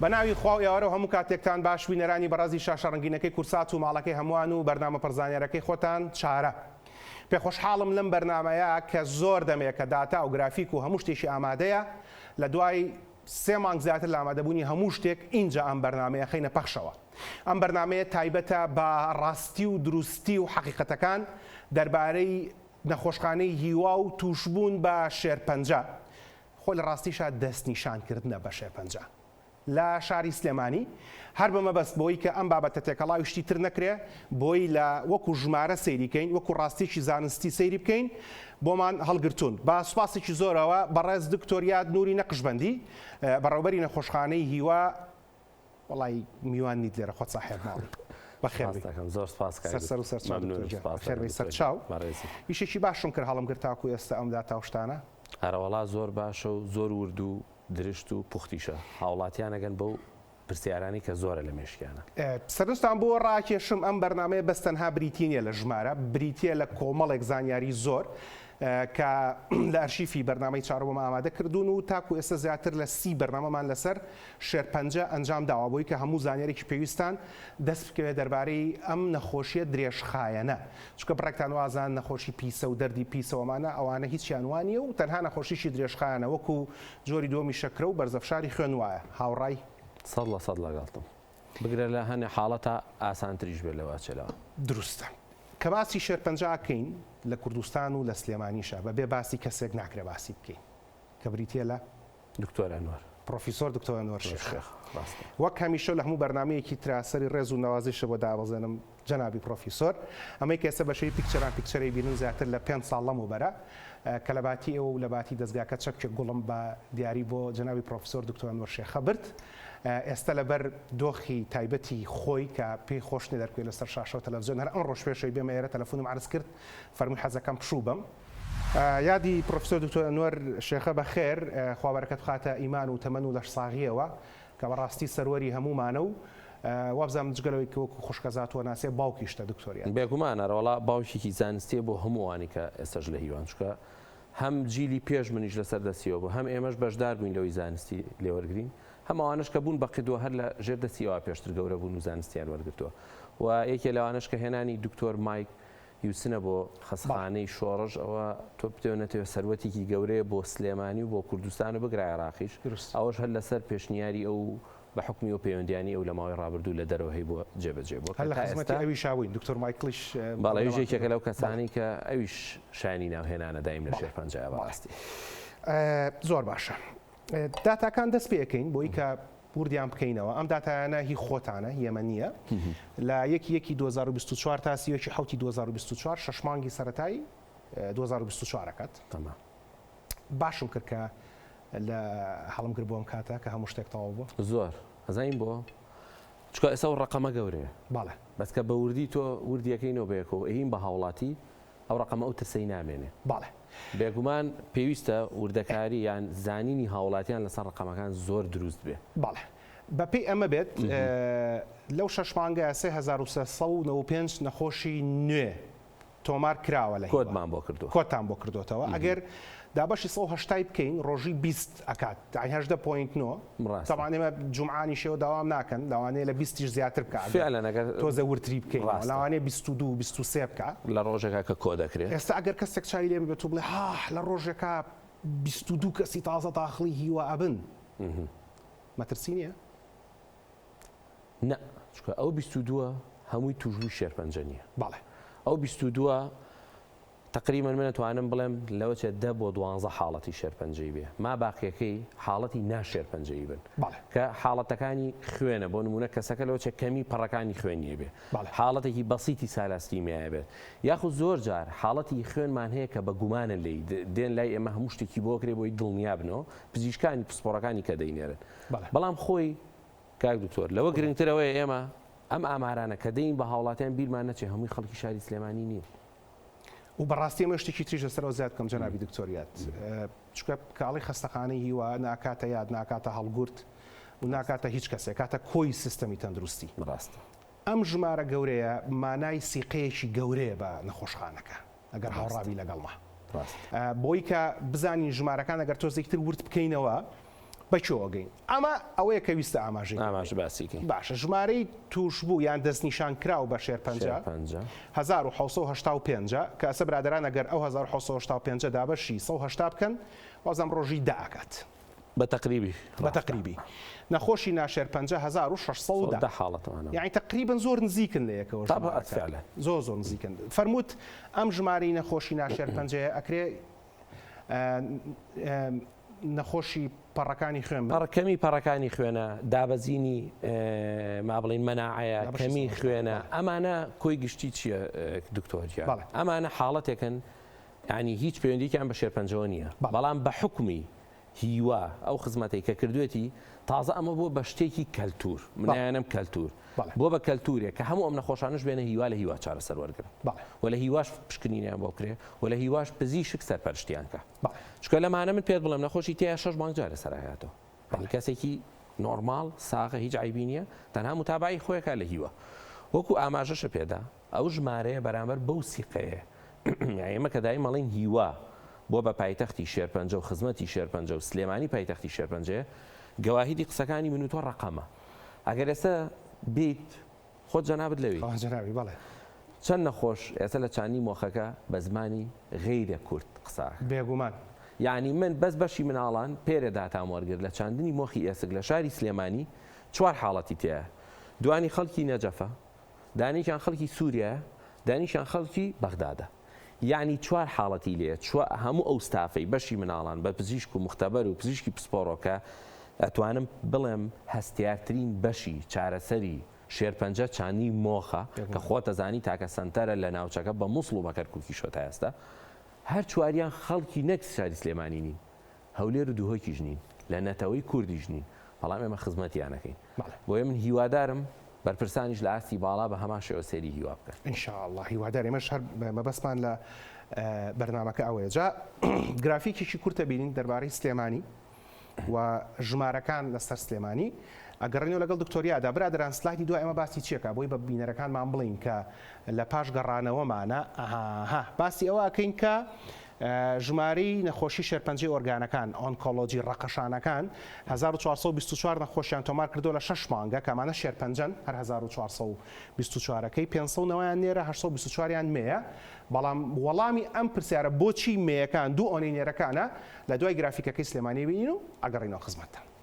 بەناوی خوا و ئێوارە هەموو کاتێکتان باش بینەرانی بەڕازی شاشە ڕەنگینەکەی کورسات و ماڵەکەی هەمووان و بەرنامە پەرزانیارەکەی خۆتان چارە. پێخۆشحاڵم لەم بەرنامەیە کە زۆر دەمەیە کە داتا و گرافیک و هەموو شتێکی ئامادەیە لە دوای 3 مانگ زیاتر لە ئامادەبوونی هەموو شتێک اینجا ئەم بەرنامەیە خەینە پەخشەوە. ئەم بەرنامەیە تایبەتە بە ڕاستی و دروستی و حەقیقەتەکان دەربارەی نەخۆشخانەی هیوا و تووشبوون بە شێرپەنجە. خۆ لە ڕاستیشە دەستنیشانکردنە بە شێرپەنجە لە شاری سلێمانی، هەر بە مەبەست بۆی کە ئەم بابەتە تێکەڵاوی شتی تر نەکرێ، بۆی لە وەکو ژمارە سەیریکەین، وەکو ڕاستێکی زانستی سەیری بکەین بۆمان هەڵگرتوون. با سوپاسێکی زۆرەوە بەڕێز دکتۆریات نوری نەقشبەندی بەڕێوەبەری نەخۆشخانەی هیوا. وڵی میوان نیت لێرە خۆت ساحێب ماڵی بەخێر زۆر سپاس سەر و سەر چاو ویشێکی باشم کرد هەڵم کرد تاکو ئێستا ئەمدا تاوشتانە هەرەوەڵا زۆر باشە و زۆر ورد و درشت و پوختیشە هاوڵاتیانەگەن بەو پرسیارانی کە زۆرە لە مێشکیانە. سەرنجتان بۆ ڕاکێشم ئەم بەرنامەیە بەستەنها بریتین نیە لە ژمارە، بریتە لە کۆمەڵێک زانیاری زۆر کە لە ئەرشیفی بەرنامەی چارەوەمە ئامادە کردوون و تاکو ئێستا زیاتر لە 30 بەرنامەمان لەسەر شێرپەنجە ئەنجام داوە بۆی کە هەموو زانیارێکی پێویستان دەست بکەوێت دەربارەی ئەم نەخۆشیە درێژخایەنە. چونکە بڕێکتان وازان نەخۆشی پیسە و دەردی پیسەوەمانە ئەوانە هیچیان وانیە و تەنها نەخۆشیشی درێژخایەنە وەکو جۆری دۆمی شەکرە و بەرزەفشاری خوێن وایە. هاوڕای 100% لەگەڵتم بگرە لە هەنێ حاڵەتە ئاسانتریش بێت لەوە چێلەوە. دروستە کە باسی شێرپەنجەکەین لە کوردستان و لە سلێمانیشە بەبێ باسی کەسێک ناکرێ باسی بکەین کە بریتە لە دکتۆر ئەنوەر پرۆفیسۆر دکتۆر ئەنوەر شێخ. وەک هەمیشە لە هەموو بەرنمەیەکی تراسەری ڕێز و نەوازشە بۆ دابەزێنم جەنابی پرۆفیسۆر ئەمەی کە ئێستا بەشەی پیکچەرەی بینن زیاتر لە 5 ساڵ لەموبەرە کە لە باتی ئێوە و لە باتی دەستگاکە چەپکێک گوڵم بە دیاری بۆ جەنابی پرۆفیسۆر دکتۆر ئەنوەر شێخە برد. ئێستا لەبەر دۆخی تایبەتی خۆی کە پێی خۆشنی دەرکوێت لەسەر شاشە و تەلەڤیزیۆن هەر ئەم ڕۆژ پێشەوەی بێمە ئێرە تەلەفۆنم عرض کرد فەرمووی حەزەکەم پشوو بم. یادی پرۆفیسۆر دکتۆر ئەنوەر شێخە بەخێر خوا بەرەکەت بخاتە ئیمان و تەمەن و لەش ساغیەوە کە بەڕاستی سەروەری هەمومانە و وابزانم جگەلەوەی کە وەکو خوشکەزات و ناسێ باوکیشتە دکتۆریان. بێگومانەوەڵا باوکێکی زانستیە بۆ هەمووانی کە ئێستاش لە هیوان چکە هەم جیلی پێش منیش لەسەر دەستیەوە بوو هەم ئێمەش بەشدار بووین لەوەی زانستی لێوەرگرین هەمووانش کە بوون بەقیدوە هەر لە ژێر دەستیەوە پێشتر گەورە بوون و زانستیان وەرگرتووە و یەکێ لەوانش کە هێنانی دکتۆر مایک یوسنە بۆ خەستخانەی شۆڕژ ئەوە تۆ بتێنێتەوە سەروەتێکی گەورەیە بۆ سلێمانی و بۆ کوردستان و بگرای عێراقیش ئەوەش هەر لەسەر پێشنیاری ئەو بە حکمی و پەیوەندیانی ئەو لە ماوەی ڕابردوو لە دەرەوەی بۆ جێبەجێ بووە ئەوی شاوین دکتۆر مایکلیش باڵەویژێکێکە لەو کەسانی کە ئەویش شانی ناوهێنانە دایم لە شێرپەنجە بەڕاستی. زۆر باشە داتاکان دەست پێەکەین بۆی کە بوردیان بکەینەوە ئەم داتایانە هی خۆتانە هێمە نییە لە 1/1/2024 تا 30/7/2024 6 مانگی سەرەتایی 2024 باشم کرد کە لە هەڵم کرد بۆم کاتە کە هەموو شتێک تەواو بوو زۆر ئەزانین بۆ چکە ئێستا و ڕقەمە گەورەیە باڵێ بەس کە بە وردی تۆ وردیەکەینەوە بەیەکەوە ئەهین بە هاوڵاتی ئەو ڕقەمە ئەو ترسەی نامێنێ. باڵێ بێگومان پێویستە وردەکاری یان زانینی هاوڵاتیان لەسەر ڕقەمەکان زۆر دروست بێ. باڵێ بەپێی ئەمە بێت لەو 6 مانگە 3395 نەخۆشی نوێ تۆمار کراوە لە کۆدمان بۆ کردو کۆتان بۆ کردوتەوە ئەگەر دابەشی 180 بکەین ڕۆژی 20 ئەکات 10.9 تاوان ئێمە جومعانی شێوە داوام ناکەن لەوانەیە لە 20 زیاتر بکات تۆزە ورتری بکەین لەوانەیە 22 23 بکات لە ڕۆژێکا کە کۆ دەکرێت. ئێستا ئەگەر کەسێک چاوی لێ بێت و بڵێ لە ڕۆژێکا 22 کەسی تازە داخڵی هیوا ئەبن مەترسی نییە؟ نە چکە ئەو 22 هەمووی توژبووی شێرپەنجە نییە. باڵێ ئەو 22 تقریبا من توانم بڵێم لەوە چێ 10 بۆ 12 حاڵەتی شێرپەنجەی بێ ما باقیەکەی حاڵەتی ناشێرپەنجەی بن کە حاڵەتەکانی خوێنە بۆ نمونە کەسەکە لەوە چێ کەمی پەڕەکانی خوێنیە بێ حاڵەتێکی بەسیتی سالاستیمیایە بێت یاخود زۆر جار حاڵەتی خوێنمان هەیە کە بە گومانە لی دێن لای ئێمە هەموو شتێکی بۆ کرێ بۆی دڵنیا بنەوە پزیشکانی پسپۆڕەکانی کە دەینێرن بەڵام خۆی کاک دکتۆر لەوە گرنگترەوەی ئێمە ئەم ئامارانە کە دەین بە هاوڵاتیان بیرمان نەچێ هەمووی خەڵکی شاری سلێمانی نییە و بەڕاستی ئەمە شتێکی تریش لەسەرەوە زیاد بکەم جەنابی دکتۆریات چونکە کاڵی خەستەخانەی هیوا ناکاتە یاد ناکاتە هەڵگورت و ناکاتە هیچ کەسێک کاتە کۆی سیستەمی تەندروستی ڕاستە ئەم ژمارە گەورەیە مانای سیقەیەکی گەورەیە بە نەخۆشخانەکە ئەگەر هاوڕابی لەگەڵمە بۆی کە بزانین ژمارەکان ئەگەر تۆزێکتر ورد بکەینەوە بەچۆگەین ئەمە ئەوەیە کە ویستە ئاماژەی ئاماژە باسیکەین. باشە ژمارەی توشبوو یان دەستنیشان کراو بە شێر 1975 کە ئەسە برادران ئەگەر ئەو 1975 دابەشی 180 بکەن وازەم ڕۆژی داکات بە تقریبی نەخۆشی ناشێر 5600 حاڵەتەوە یعنی تقریبا زۆر نزیکن لە یەکەوە زۆر نزیکن فەرمووت ئەم ژمارەی نەخۆشی ناشێر 50 ئەکرێ نەخۆشی پەڕەکانی خوێن کەمی پەڕەکانی خوێنە دابەزینی ما بڵین مەناعەیە کەمی خوێنە ئەمانە کۆی گشتی چییە دکتۆریا ئەمانە حاڵەتێکن ینی هیچ پەیوەندیکیان بە شێر 50 نییە بەڵام بە حکمی هیوا ئەو خزمەتەی کە کردوێتی تازە ئەمە بۆ بە شتێکی کەلتور منیانم کەلتور بۆ بە کەلتورێک کە هەموو ئەم نەخۆشانش بێنە هیوا لە هیوا چارەسەر وەرگرن و لە هیواش پشکنینیان بۆ کرێ و لە هیواش پزیشک سەرپەرشتیان کە چکە لەمانە من پێت بڵێم نەخۆشی تیا 6 مانگ جارە سەرایەتەوە کەسێکی نۆرمال ساغە هیچ عیبی نییە تەنها متابعی خۆیەکە لە هیوا وەکو ئاماژەشە پێدا ئەو ژمارەیە بەرامبەر بەو سیقەیە ئێمە کە دای مەڵین هیوا بۆ بە پایتەختی شێر 50 و خزمەتی شێر 50 و سلێمانی پایتەختی شێر 50 گەواهیدی قسەکانی من و تۆ ڕقەمە ئەگەر ئێستا بیت خۆت جەنابەت لەوی چەند نەخۆش ئێستا لە چانی مۆخەکە بە زمانی غەیرە کورد قسە بێگومان یعنی من بەس بەشی مناڵان پێرەداتام وەرگر لە چاندنی مۆخی ئێسک لە شاری سلێمانی چوار حاڵەتی تەیە دوانی خەڵکی نەجەفە دانیشان خەڵکی سووریا دانیشان خەڵکی بەغدادە یعنی چوار حاڵەتی لێ هەموو ئەو ستافەی بەشی مناڵان بە پزیشک و مختبەر و پزیشکی پسپۆڕۆکە ئەتوانم بڵێم هەستیارترین بەشی چارەسەری شێر 50 چانی مۆخە کە خۆتە زانی تاکە سنتەرە لە ناوچەکە بە مووسڵ و بە کەرکووکی شۆ تا ئێستا هەر چواریان خەڵکی نەکس شاری سلێمانی نین هەولێر و دووهۆکی ژنین لە نەتەوەی کوردی ژنین بەڵام ئێمە خزمەتیانەکەین بۆیە من هیوادارم بەرپرسانیش لە ئاستی باڵا بە هەمان شێوە سێری هیوا بکەن ئینشاءالله هیوادار ئێمەش هەر مەبەستمان لە بەرنامەکە ئەوەیە جا گرافیکێکی کورتە بینین دەربارەی سلێمانی و ژمارەکان لەسەر سلێمانی ئەگەڕێنەوە لەگەڵ دکتۆریادا برادران سلایدی دوای ئەمە باسی چیەکە بۆی بە بینەرەکانمان بڵین کە لە پاش گەڕانەوەمانە باسی ئەوە ئەکەین کە ژمارەی نەخۆشی شێر 50 ئۆرگانەکان ئۆنکۆلۆجی ڕەقەشانەکان 1424 نەخۆشیان تۆمار کردو لە 6 مانگە کەمانە شێر 50 هەر 1424ەکەی 500 نێرە 824یان مەیە بەڵام وەڵامی ئەم پرسیارە بۆچی مەیەکان دوو ئۆنەی نێرەکانە لە دوای گرافیکەکەی سلێمانی بینین و ئەگەڕینەوە خزمەتتان.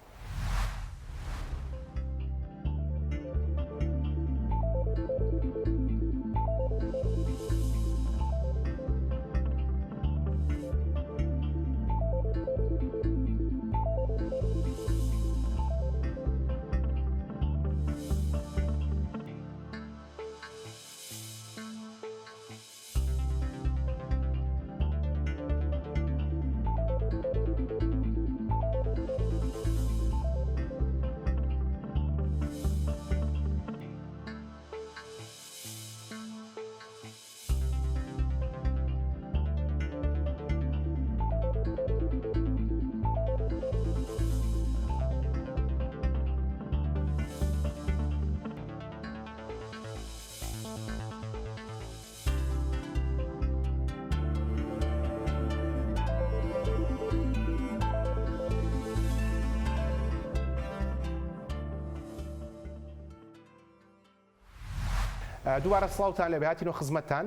دووبارە سڵاوتان لە بێهاتینەوە خزمەتتان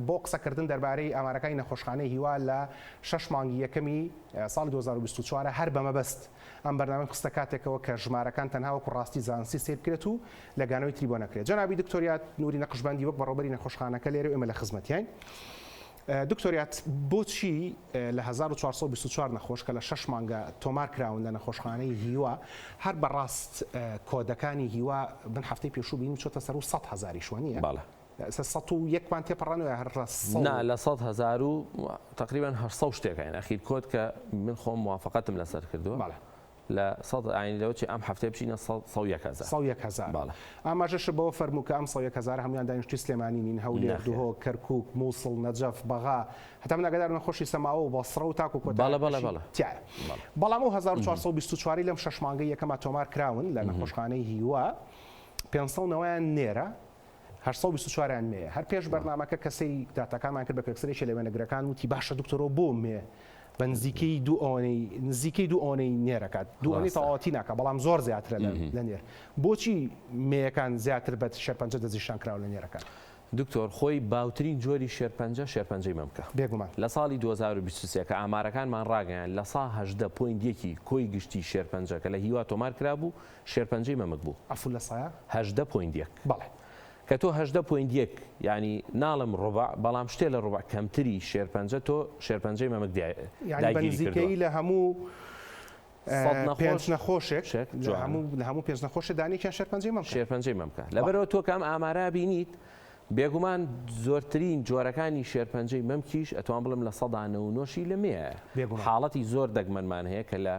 بۆ قسەکردن دەربارەی ئامارەکانی نەخۆشخانەی هیوا لە 6 مانگی یەکەمی ساڵی 2024 هەر بەمەبەست ئەم بەرنامەی خستە کاتێکەوە کە ژمارەکان تەنها وەکو ڕاستی زانستی سیر بکرێت و لەگانەوەی تری بۆ نەکرێت. جەنابی دکتۆریات نوری نەقشبەندی وەک بەڕێوەبەری نەخۆشخانەکە لێرە ئێمە لە خزمەتیان. دکتۆریات بۆچی لە 1424 نەخۆش کە لە 6 مانگە تۆمار کراون لە نەخۆشخانەی هیوا هەر بەڕاست کۆدەکانی هیوا من هەفتەی پێشوو بینیم چۆتە سەر و 100,000 شوێنە؟ بەڵێ. 101مان تێپەڕانەوە هەر نا لە 100,000 و تقریبا 800 شتێکین ئەخیر کۆد کە من خۆم موافقەتم لەسەر کردووە. لە 100 ئاینەوەی ئەم هەفتەیە بچینە 100,000 ئاماژەش بەوە فەرموو کە ئەم 100,000 هەمویان دانیشتوی سلێمانی نین هەولێر دووهۆ کەرکووک مووسڵ نەجەف بەغا هەتا من ئەگەدار نەخۆشی سەماوە و بەسڕە و تاک و کۆتا بەڵام و 1424 لەم 6 مانگەی یەکەما تۆمار کراون لە نەخۆشخانەی هیوا 500 نێرە 824 مێ هەر پێش بەرنامەکە کەسەی داتاکانمان کرد بە پێکسەرێکی لە وێنەگرەکان وتی باشە دکتۆرۆ بۆ مێ بە نزیکەی دوو ئۆنەی نێرەکات دوو ئۆنەی تەواوەتی ناکات بەڵام زۆر زیاترە لە نێر بۆچی مێیەکان زیاتر بە شێرپەنجە دەستنیشان کراوە لە نێرەکان دکتۆر خۆی باوترین جۆری شێرپەنجەی مەمکە بێگومان لە ساڵی 2023 کە ئامارەکانمان ڕاگەیان لە 18.1 کۆی گشتی شێرپەنجەکە لە هیوا تۆمار کرابوو شێرپەنجەی مەمک بوو ئەفول لە سایە 18.1 بەڵێ کە تۆ 18.1 ینی ناڵم ڕۆبع بەڵام شتێ لە ڕۆبع کەمتری شێرپەنجە تۆ شێرپەنجەی مەمک داگیری لە هەموو پێنج نەخۆشێک لە هەموو پێنج نەخۆشە دانێکیان شێرپەنجەی مەمکە لەبەرەوە تۆ کام ئامارە بینیت بێگومان زۆرترین جۆرەکانی شێرپەنجەی مەمکیش ئەتوان بڵم لە 199 لە مێە حاڵەتی زۆر دەگمەنمان هەیە کە لە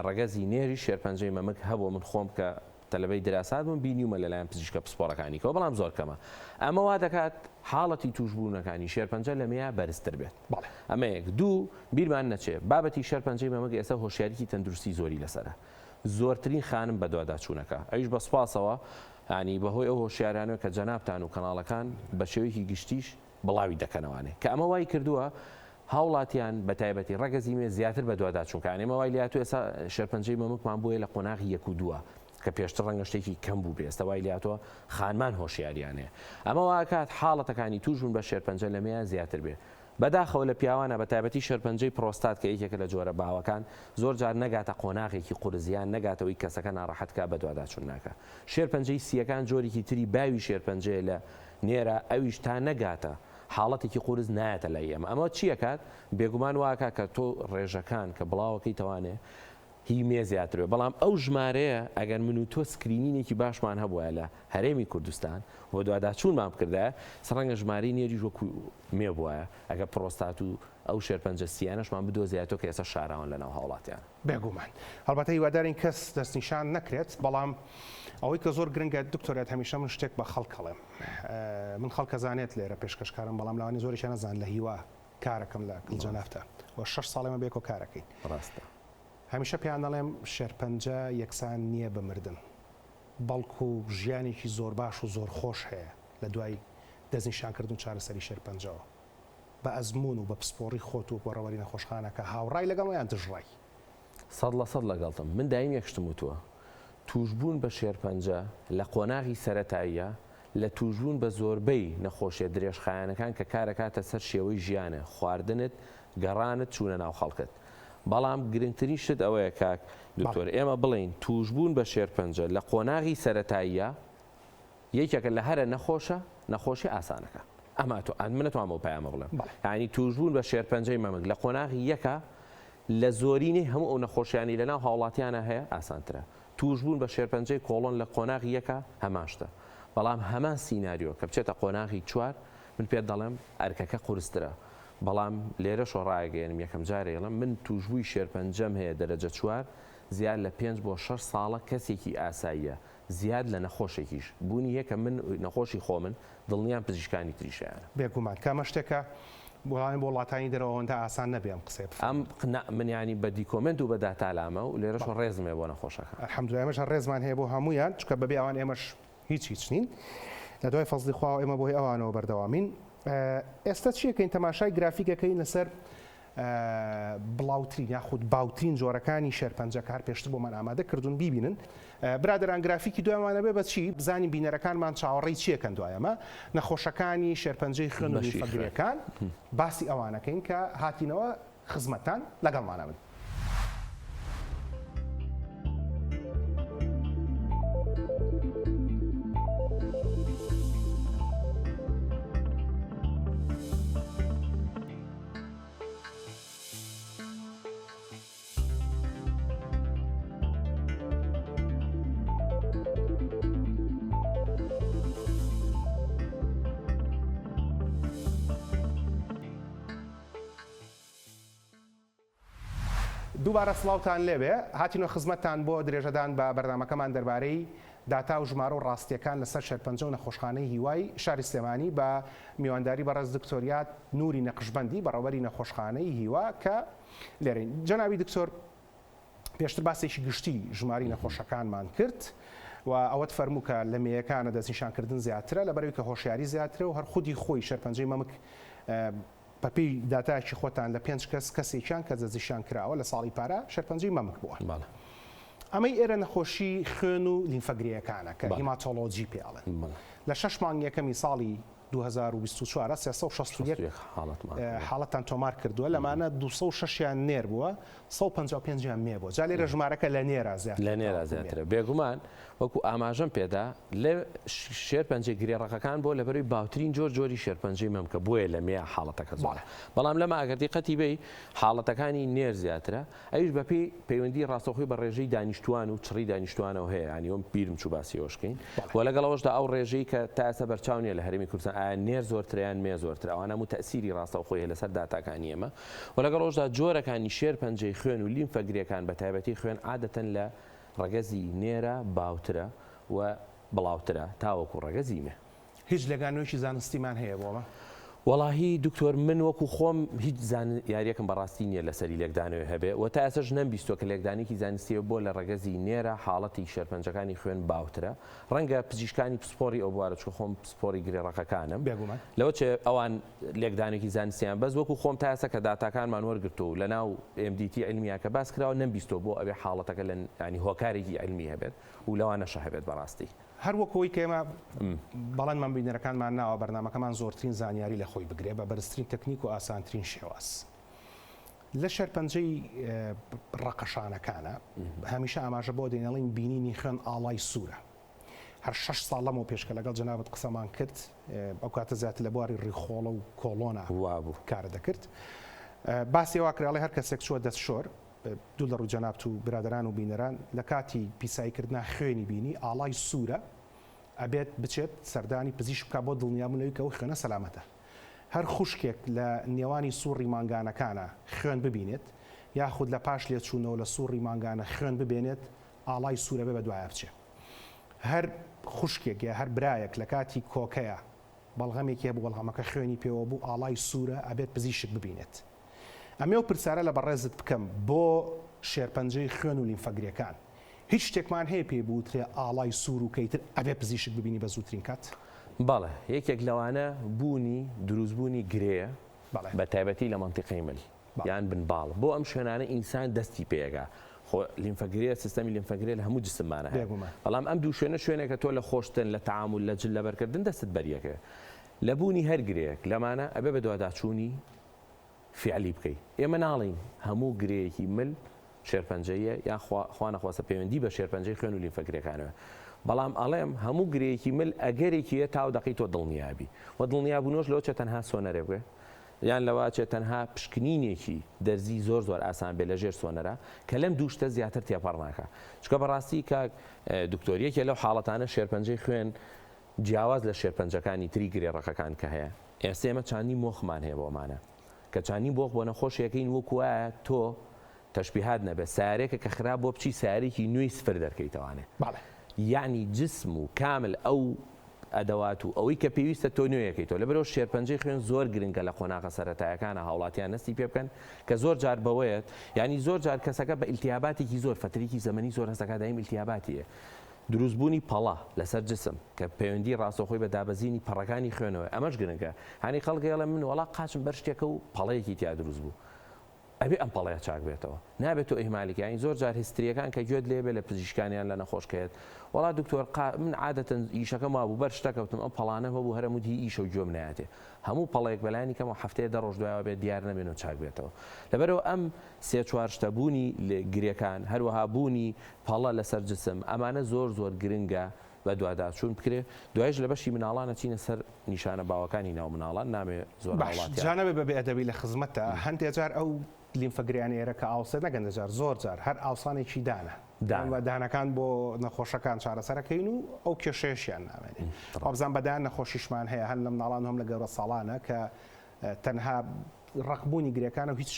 ڕەگەزی نێری شێرپەنجەی مەمک هەبوو من خۆم کە تەلەبەی دراسات بووم بینیومە لەلایەن پزیشکە پسپۆڕەکانیەوە بەڵام زۆر کەمە ئەمە وا دەکات حاڵەتی توشبوونەکانی شێرپەنجە لە مێە بەرزتر بێت ئەمە یەک دوو بیرمان نەچێت بابەتی شێرپەنجەی مەمک ئێستا هۆشیاریی تەندروستی زۆری لەسرە زۆرترین خانم بە دوواداچوونەکە ئەویش بە سوپاسەوە ینی بەهۆی ئەو هۆشیارانەوە کە جەنابتان و کەناڵەکان بە شێوەیەکی گشتیش بڵاوی دەکەنەوانێ کە ئەمە وای کردووە هاوڵاتیان بە تایبەتی ڕەگەزی مێ زیاتر بە دوواداچوونکە ئەمە وای لاتو ئێستا شێرپەنجەی مەمکمان بۆیە لە قۆناغی 1 و 2 کە پێشتر ڕەنگە شتێکی کەم بوو بێ ئێستا وای لاتوە خانمان هۆشیاریانەیە ئەمە واکات حاڵەتەکانی توژبوون بە شێرپەنجە لە مێیان زیاتر بێ بەداخەوە لە پیاوانە بە تایبەتی شێرپەنجەی پرۆستات کە یەکێکە لە جۆرە باوەکان زۆر جار نەگاتە قۆناغێکی قورزیان نەگاتەوەی کەسەکە ناڕەحەتکە بە دوواداچوون ناکە شێرپەنجەی سیەکان جۆرێکی تری باوی شێرپەنجەیە لە نێرە ئەویش تا نەگاتە حاڵەتێکی قورس نایەتە لای ئێمە ئەمە چیەکات بێگومان واکە کە تۆ ڕێژەکان کە بڵاوەکەی توانێ هی مێ زیاترێ بەڵام ئەو ژمارەیە ئەگەر من و تۆ سکرینینێکی باشمان هەبووە لە هەرێمی کوردستان بۆ دوواداچوونمان بکردە سەرەنگە ژمارەی نێری ژۆکو مێ بووە ئەگە پرۆستات و ئەو شێرپەنجە سیانەشمان بدۆزیێتەوە کە ئێستا شاراون لەناو هاوڵاتیان بێگومان هەڵبەتە هیوادارین کەس دەستنیشان نەکرێت بەڵام ئەوەی کە زۆر گرنگە دکتۆرێت هەمیشە من شتێک بە خەڵکەڵێم من خەڵکە زانێت لێرە پێشکەشکارم بەڵام لەوانی زۆریشان نەزان لە هیوا کارەکەم لە کلجەنافتە و 6 ساڵێمە بێکۆ کارەکەی ڕاستە هەمیشە پێیان دەڵێم شێرپەنجە یەکسان نییە بمردن بەڵکو ژیانێکی زۆر باش و زۆر خۆش هەیە لە دوای دەستنیشانکردن چارەسەری شێرپەنجەوە بە ئەزمون و بە پسپۆڕی خۆت و بۆڕەوەری نەخۆشخانەکە هاوڕای لەگەڵیان دژڕای 100% لەگەڵتم من دایم یەکشتم وتووە توشبوون بە شێرپەنجە لە قۆناغی سەرەتاییە لە توشبوون بە زۆربەی نەخۆشیە درێژخایەنەکان کە کارەکاتە سەر شێوەی ژیانە خواردنت گەڕانت چوونە ناو خەڵکت بەڵام گرنگترین شت ئەوەیە کاک دکتۆر ئێمە بڵین توشبوون بە شێرپەنجە لە قۆناغی سەرەتاییە یەکێکە لە هەرە نەخۆشی ئاسانەکە ئەمە منەتوان بۆ پایامە بڵێم یعنی توشبوون بە شێرپەنجەی مەمک لە قۆناغی یەکە لە زۆرینی هەموو ئەو نەخۆشیانی لەناو هاوڵاتیانە هەیە ئاسانترە توشبوون بە شێرپەنجەی کۆڵۆن لە قۆناغی یەکە هەماشتە بەڵام هەمان سیناریۆ کە بچێتە قۆناغی 4 من پێت دەڵێم ئەرکەکە قورسترە بەڵام لێرە شۆڕایگەێنم یەکەم جارێڵم من توشبووی شێرپەنجەم هەیە دەرەجە 4 زیاد لە 5 بۆ 6 ساڵە کەسێکی ئاساییە زیاد لە نەخۆشێکیش بوونی هەیە کە من نەخۆشی خۆ من دڵنیان پزیشکانی تریشیانە بێگومان کامە شتێکە بۆڵانی بۆ وڵاتانی دەرەوەندا ئاسان نەبێم قسێ ئەم منیانی بە دیکۆمنت و بە داتالامە و لێرەش ڕێزمێ بۆ نەخۆشەکە الحەمدولایمەش ڕێزمان هەیە بۆ هەمویان چکە بەبێ ئەوان ئێمەش هیچ نین لە دوای فەزلی خوا ئێمە بۆی ئەوانەوە بەردەوامین ئێستا چیەکەین تەماشای گرافیکەکەی لەسەر بڵاوترین یاخود باوترین جۆرەکانی شێرپەنجەکە هەر پێشتر بۆمان ئامادە کردوون بیبینن برادران گرافیکی دوایمانە بێ بە چی بزانین بینەرەکانمان چاوەڕێی چیەکەن دوایەمە نەخۆشەکانی شێرپەنجەی خوێن و فەگرەکان باسی ئەوانەکەین کە هاتینەوە خزمەتان لەگەڵمانە بن. دووبارە سڵاوتان لێبێ هاتینۆ خزمەتتان بۆ درێژەدان بە بەردامەکەمان دەربارەی داتا و ژمارە و ڕاستیەکان لەسەر شێرپەنجە و نەخۆشخانەی هیوای شاری سلێمانی بە میوانداری بەڕێز دکتۆریات نوری نەقشبەندی بەڕێوەبەری نەخۆشخانەی هیوا کە لێرەین جەنابی دکتۆر پێشتر باسێکی گشتی ژماری نەخۆشەکانمان کرد و ئەوەت فەرموو کە لە مێیەکانە دەستنیشانکردن زیاترە لەبەرەوەی کە هۆشیاری زیاترە و هەر خودی خۆی شێرپەنجەی مەمک بەپی داتایکی خۆتان لە 5 کەس کەسێکیان کە جەزیشان کراوە لە ساڵی پارە شێرپەنجەی مەمک بووە. ئەمەی ئێرە نەخۆشی خوێن و لیمفەگریەکانە کە هیماتۆلۆجی پێڵێن لە 6 مانگی یەکەمی ساڵی 2024 361 حاڵەتان تۆمار کردووە لەمانە 206یان نێر بووە 155یان مێ بووە جا لێرە ژمارەکە لە نێرە زیاترە بێگومان وەکو ئاماژەم پێدا لە شێرپەنجەی گرێڕەکەکان بۆ لەبەروی باوترین جۆری شێرپەنجەی مەمکە بۆیە لە مێ حاڵەتەکە زۆرە بەڵام لەمە ئەگەر دیقەتی بێ حاڵەتەکانی نێر زیاترە ئەویش بەپێی پەیوەندی ڕاستەوخۆی بە ڕێژەی دانیشتوان و چڕی دانیشتوانەوە هەیە ینی ئەوم بیرم چوو باسی ئەوشکەین و لەگەڵەوەشدا ئەو ڕێژەی کە تا ئێستا بەرچاو نیە لە هەرێمی کوردستان ئایا نێر زۆرتریان مێ زۆرتر ئەوانە و تەسیری ڕاستەوخۆی هەیە لەسەر داتاکانی ئێمە و لەگەڵەوەشدا جۆرەکانی شێرپەنجەی خوێن و لیمفەگریەکان بە تایبەتی خوێن عادەتەن لە ڕەگەزی نێرە باوترە و بڵاوترە تاوەکو ڕەگەزی مێ هیچ لەگانەوەیکی زانستیمان هەیە بۆمە وەڵاهی دکتۆر من وەکو خۆم هیچ یاریەکەم بەڕاستی نییە لەسەری لێکدانەوە هەبێ و تا ئێسش نەمبیستۆ کە لێکدانێکی زانستیە بۆ لە ڕەگەزی نێرە حاڵەتی شێرپەنجەکانی خوێن باوترە ڕەنگە پزیشکانی پسپۆری ئەو بوارە چکە خۆم پسپۆری گرێڕەکەکانم لەوە چێ ئەوان لێکدانێکی زانستیان بەس وەکو خۆم تا ئێستا کە داتاکانمان وەرگرتو و لە ناو MDT علمیە کە باس کراوە نەمبیستۆ بۆ ئەوێ حاڵەتەکە لە ینی هۆکارێکی علمی هەبێت و لەوانەشە هەبێت بەڕاستی هەروەکەوەی کێمە بەڵێنمان بینەرەکانمان ناوە بەرنامەکەمان زۆرترین زانیاری لە خۆی بگرێ بە بەرزترین تەکنیک و ئاسانترین شێواز لە شێرپەنجەی ڕەقەشانەکانە هەمیشە ئاماژە بۆ دێنەڵین بینینی خوێن ئاڵای سوورە هەر 6 ساڵ لەمەوە پێشکە لەگەڵ جەنابەت قسەمان کرد ئەو کاتە زیاتر لە بواری ڕیخۆڵە و کۆڵۆنە کارە دەکرد باسی وا کراڵی هەر کەسێک چووە دەستشۆر دوو لە ڕوو جەنابەت و برادەران و بینەران لە کاتی پیساییکردنا خوێنی بینی ئاڵای سوورە ئەبێت بچێت سەردانی پزیشک بکە بۆ دڵنیابوونەوەی کە ئەو خوێنە سەلامەتە هەر خوشکێک لە نێوانی سووڕی مانگانەکانە خوێن ببینێت یاخود لە پاش لێچوونەوە لە سووڕی مانگانە خوێن ببێنێت ئاڵای سوورە بێ بە دوایە بچێت هەر خوشکێک یا هەر برایەک لە کاتی کۆکەیە بەڵغەمێکی بوو بەڵغەمەکە خوێنی پێوە بوو ئاڵای سوورە ئەبێت پزیشک ببینێت ئەمێ و پرسیارە لە بەڕێزت بکەم بۆ شێرپەنجەی خوێن و لیمفەگریەکان هیچ شتێکمان هەیە پێ بووترێ ئاڵای سوور و کەیتر ئەبێ پزیشک ببینی بە زووترین کات بەڵێ یەکێک لەوانە بوونی دروستبوونی گرەیە بە تایبەتی لە مەنتیقەی مەلی یان بنباڵ بۆ ئەم شوێنانە ئینسان دەستی پێگا خۆ لیمفەگریە سیستەمی لیمفەگریە لە هەموو جسممانە بەڵام ئەم دوو شوێنێکە تۆ لە خۆشتن لە تعامل لە جل لەبەرکردن دەستت بەریەکە لە بوونی هەر گرەیەک لەمانە ئەبێ بە دوواداچوونی فعلی بکەیت ئێمە ناڵین هەموو گرەیەکی مل شێرپەنجەیە یا خوا نەخواستە پەیوەندی بە شێرپەنجەی خوێن و لیمفەگریەکانەوە بەڵام ئەڵێم هەموو گرەیەکی مل ئەگەرێکیە تاو دەقی تۆ دڵنیابی و دڵنیابوونەوەش لەوە چێ تەنها سۆنەرێ بێ یان لەوە چێت تەنها پشکنینێکی دەرزی زۆر ئاسان بێ لە ژێر سۆنەرە کە لەم دووشتە زیاتر تێپەڕ ناکە چکە بەڕاستی کاک دکتۆریەکێ لەو حاڵەتانە شێرپەنجەی خوێن جیاواز لە شێرپەنجەکانی تری گرێڕەکەکان کە هەیە ئێستا ئێمە چانی مۆخمان هەیە بۆمانە کە چانی بۆخ بۆ نەخۆشیەکەین وەکوایە تۆ تەشبیهات نەبێ سارێکە کە خراپ بۆ بچی سارێکی نوێی سفر دەرکەیتەوانێ یعنی جسم و کامل ئەو ئەدەوات و ئەوەی کە پێویستە تۆ نوێیەکەیتەوە لەبەرەوە شێرپەنجەی خوێن زۆر گرنگە لە قۆناغە سەرەتایەکانە هاوڵاتیان نستی پێ بکەن کە زۆر جار بەوەیەت ینی زۆر جار کەسەکە بە ئیلتیاباتێکی زۆر فترێکی زەمەنی زۆر هەستەکە دایم ئیلتیاباتیە دروستبوونی پەڵە لەسەر جسم کە پەیوەندی ڕاستەخۆی بە دابەزینی پەڕەکانی خوێنەوە ئەمەش گرنگە هەنی خەڵکەڵە من وڵا قاچم بەر شتێکە و پەڵەیەکی تیا دروست بوو ئەبێ ئەم پەڵەیە چاک بێتەوە نابێت تۆ ئیهمالیکانی زۆر جار هیستریەکان کە گوێت لێبێ لە پزیشکانیان لە نەخۆشکێت وڵا دکتۆر من عادەتەن ئیشەکەم وابوو بەر شتەکەوتم ئەم پەڵانە بوو هەرمودی ئیشە و گوێم نایەتێ هەموو پەڵەیەک بەلایانی کەم هەفتەیە دە ڕۆژ دوایەوە بێت دیار نەبێن و چاک بێتەوە لەبەرەوە ئەم سێ چوار شتە بوونی گرێکان هەروەها بوونی پەڵە لەسەر جسم ئەمانە زۆر گرنگە بە دوواداچوون بکرێ دوایش لە بەشی مناڵانە چینە سەر نیشانە باوەکانی ناو مناڵان نامێ زۆر وڵاتی جانەبێ بەبێ ئەدەبی لە خزمەتە هەندێک جار ئەو لیمفەگریانەیە کە ئاوسە نەگەن جار زۆر جار هەر ئاوسانێکی دانەکان بۆ نەخۆشەکان چارەسەرەکەین و ئەو کێشەیەشیان نامێنێت ئەوبزان بەدایان نەخۆشیشمان هەیە هەر لە مناڵان هەم لە گەورە ساڵانە کە تەنها ڕقبوونی گرێکانە و هیچ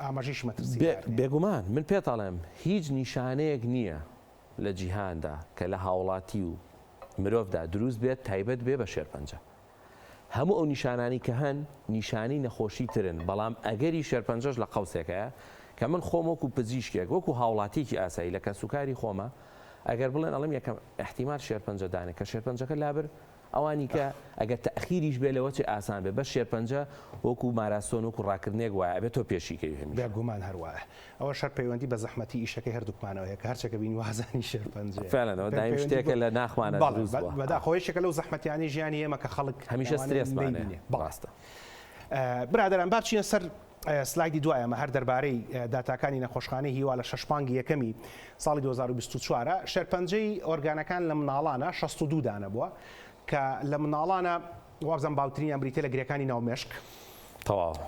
ئاماژیش مەترسی بێگومان من پێتاڵێم هیچ نیشانەیەک نییە لە جیهاندا کە لە هاوڵاتی و مرۆڤدا دروست بێت تایبەت بێ بە شێرپەنجە هەموو ئەو نیشانانی کە هەن نیشانی نەخۆشی ترن بەڵام ئەگەری شێرپەنجەش لە قەوسێکەیە کە من خۆم وەکو پزیشکێک وەکو هاوڵاتیکی ئاسایی لە کەسوکاری خۆمە ئەگەر بڵێن ئەڵم یەکەم احتیمال شێرپەنجەدانێک کە شێرپەنجەکە لابر ئەوانی کە ئەگەر تەخیریش بێ لەوە چ ئاسان بێ بە شێرپەنجە وەکو ماراسۆن وەکو ڕاکردنێک وایە بێت تۆ پێشیکەوی هەمیشە بێگومان هەروایە ئەوە شەر پەیوەندی بە زەحمەتی ئیشەکەی هەردووکمانەوە کە هەرچێکە بینی وازانی شێرپەنجە فعلەنەوە دایم شتێکە لە ناخمانە دروست بووە بەداخەوەیەکە لەو زەحمەتیانی ژیانی ئێمە کە خەڵک هەمیشە سترێسمانێ بەڕاستە. برادران با بچینە سەر سلایدی دوایەمە هەر دەربارەی داتاکانی نەخۆشخانەی هیوا لە 6 مانگی یەکەمی ساڵی 2024 شێرپەنجەی ئۆرگانەکان لە مناڵانە 62 دانە بووە کە لە مناڵانە وابزان باوترینیان بریتە لە گرێکانی ناومێشک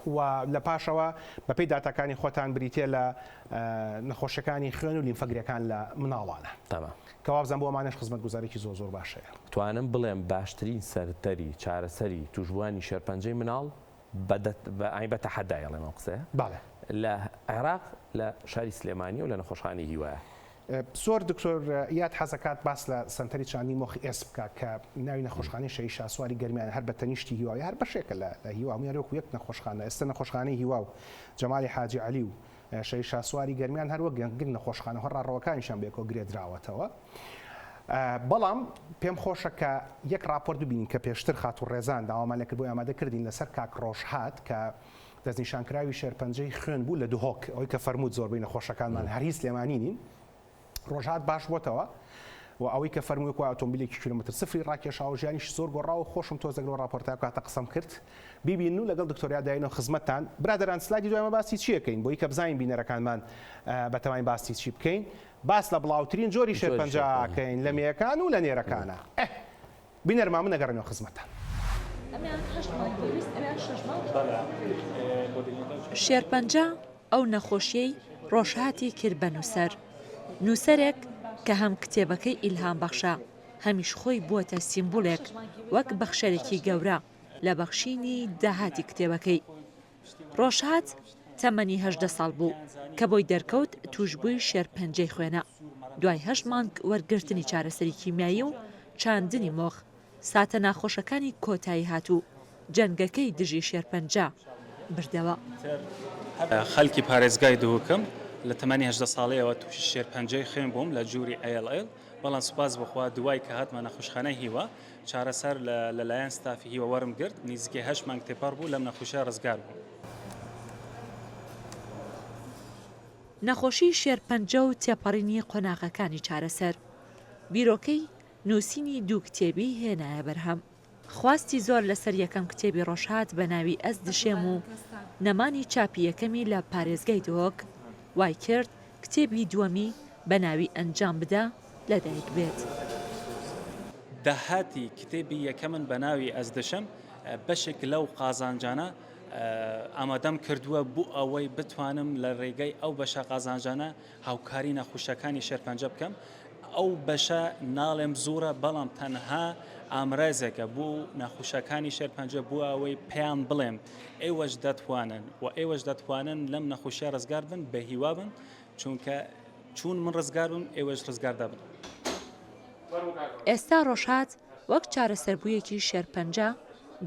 و لە پاشەوە بەپێی داتاکانی خۆتان بریتێ لە نەخۆشیەکانی خوێن و لیمفەگرەکان لە مناڵانە کە وابزان بۆ ئەمانەش خزمەتگوزاریی زۆر باشەیە. توانم بڵێم باشترین سەرتەری چارەسەری توشبوانی شێرپەنجەی مناڵ بە تەحەدایڵێمە قسەیە لە عێراق لە شاری سلێمانی و لە نەخۆشخانەی هیوایە. زۆر دکتۆر یاد حەزەکات باس لە سنتەری چاندی مۆخی ئێس بکە کە ناوی نەخۆشخانەی شەهید شاسواری گەرمیان هەر بە تەنیشتی هیواوی هەر بەشێکە لە هیوا هەموویان وەکو یەک نەخۆشخانە ئێستا نەخۆشخانەی هیوا و جەمالی حاجی عەلی و شەهید شاسواری گەرمیان هەر وەک گەنگ نەخۆشخانە هەڕاڕەوەکانیشان بێکۆ گرێدراوەتەوە. بەڵام پێم خۆشە کە یەک راپۆرت ببینین کە پێشتر خات و ڕێزان داوامان لەکرد بۆی ئامادەکردین لەسەر کاک ڕۆژهات کە دەستنیشانکراوی شێرپەنجەی خوێن بوو لە دوهۆک ئەوەی کە فەرمووت زۆربەی نەخۆشەکانمان هەر هیچ سلێمانی نین. ڕۆژهات باش بۆتەوە و ئەوەی کە فەرمووی کو ئۆتۆمبیلێکی کیلۆمتر سفری ڕاکێشاوە ژیانیش زۆر گۆڕاوە خۆشم تۆزەگەڵ راپۆرتای کاتە قسەم کرد بیبین و لەگەڵ دکتۆریا داینەوە خزمەتتان برادران سلایدی دوایمە باسی چیەکەین بۆی کە بزانین بینەرەکانمان بەتەواین باسی چی بکەین باس لە بڵاوترین جۆری شێرپەنجەکەین لە مێیەکان و لە نێرەکانە بینەرمان من نەگەڕێنەوە خزمەتتان. شێرپەنجە ئەو نەخۆشیەی ڕۆژهاتی کرد بە نووسەر نووسەرێک کە هەم کتێبەکەی ئیلهام بەخشە هەمیش خۆی بووەتە سیمبولێک وەک بەخشەرێکی گەورە لە بەخشینی داهاتی کتێبەکەی. ڕۆژهات تەمەنی 18 ساڵ بوو کە بۆی دەرکەوت توشبووی شێرپەنجەی خوێنە دوای 8 مانگ وەرگرتنی چارەسەری کیمیایی و چاندنی مۆخ ساتە ناخۆشەکانی کۆتایی هاتوو جەنگەکەی دژی شێرپەنجە بردەوە. خەڵکی پارێزگای دووکەم لە تەمەنی 18 ساڵەیەوە تووشی شێرپەنجەی خوێن بووم لە جووری ALL بەڵام سوپاس بخوا دوای کە هاتمە نەخۆشخانەی هیوا چارەسەر لەلایەن ستافی هیوا وەرم گرت نزیکەی 8 مانگ تێپەڕ بوو لەم نەخۆشیە ڕزگار بوو. نەخۆشی شێرپەنجە و تێپەڕینی قۆناغەکانی چارەسەر بیرۆکەی نووسینی دوو کتێبی هێنایە بەرهەم خواستی زۆر لەسەر یەکەم کتێبی ڕۆژهات بە ناوی ئەس دشێم و نەمانی چاپی یەکەمی لە پارێزگای دۆک وای کرد کتێبی دووەمی بە ناوی ئەنجام بدە لەدایک بێت. داهاتی کتێبی یەکەمن بە ناوی ئەس دشەم بەشێک لەو قازانجانە ئامادەم کردووە بوو ئەوەی بتوانم لە ڕێگەی ئەو بەشە قازانجانە هاوکاری نەخۆشەکانی شێرپەنجە بکەم. ئەو بەشە ناڵێم زۆرە بەڵام تەنها ئامرازێکە بوو نەخۆشەکانی شێرپەنجە بوو ئەوەی پێیان بڵێم ئێوەش دەتوانن و ئێوەش دەتوانن لەم نەخۆشیە ڕزگار بن بە هیوا بن چونکە چون من ڕزگار بم ئێوەش ڕزگاردا بن. ئێستا ڕۆژهات وەک چارەسەربوویەکی شێرپەنجە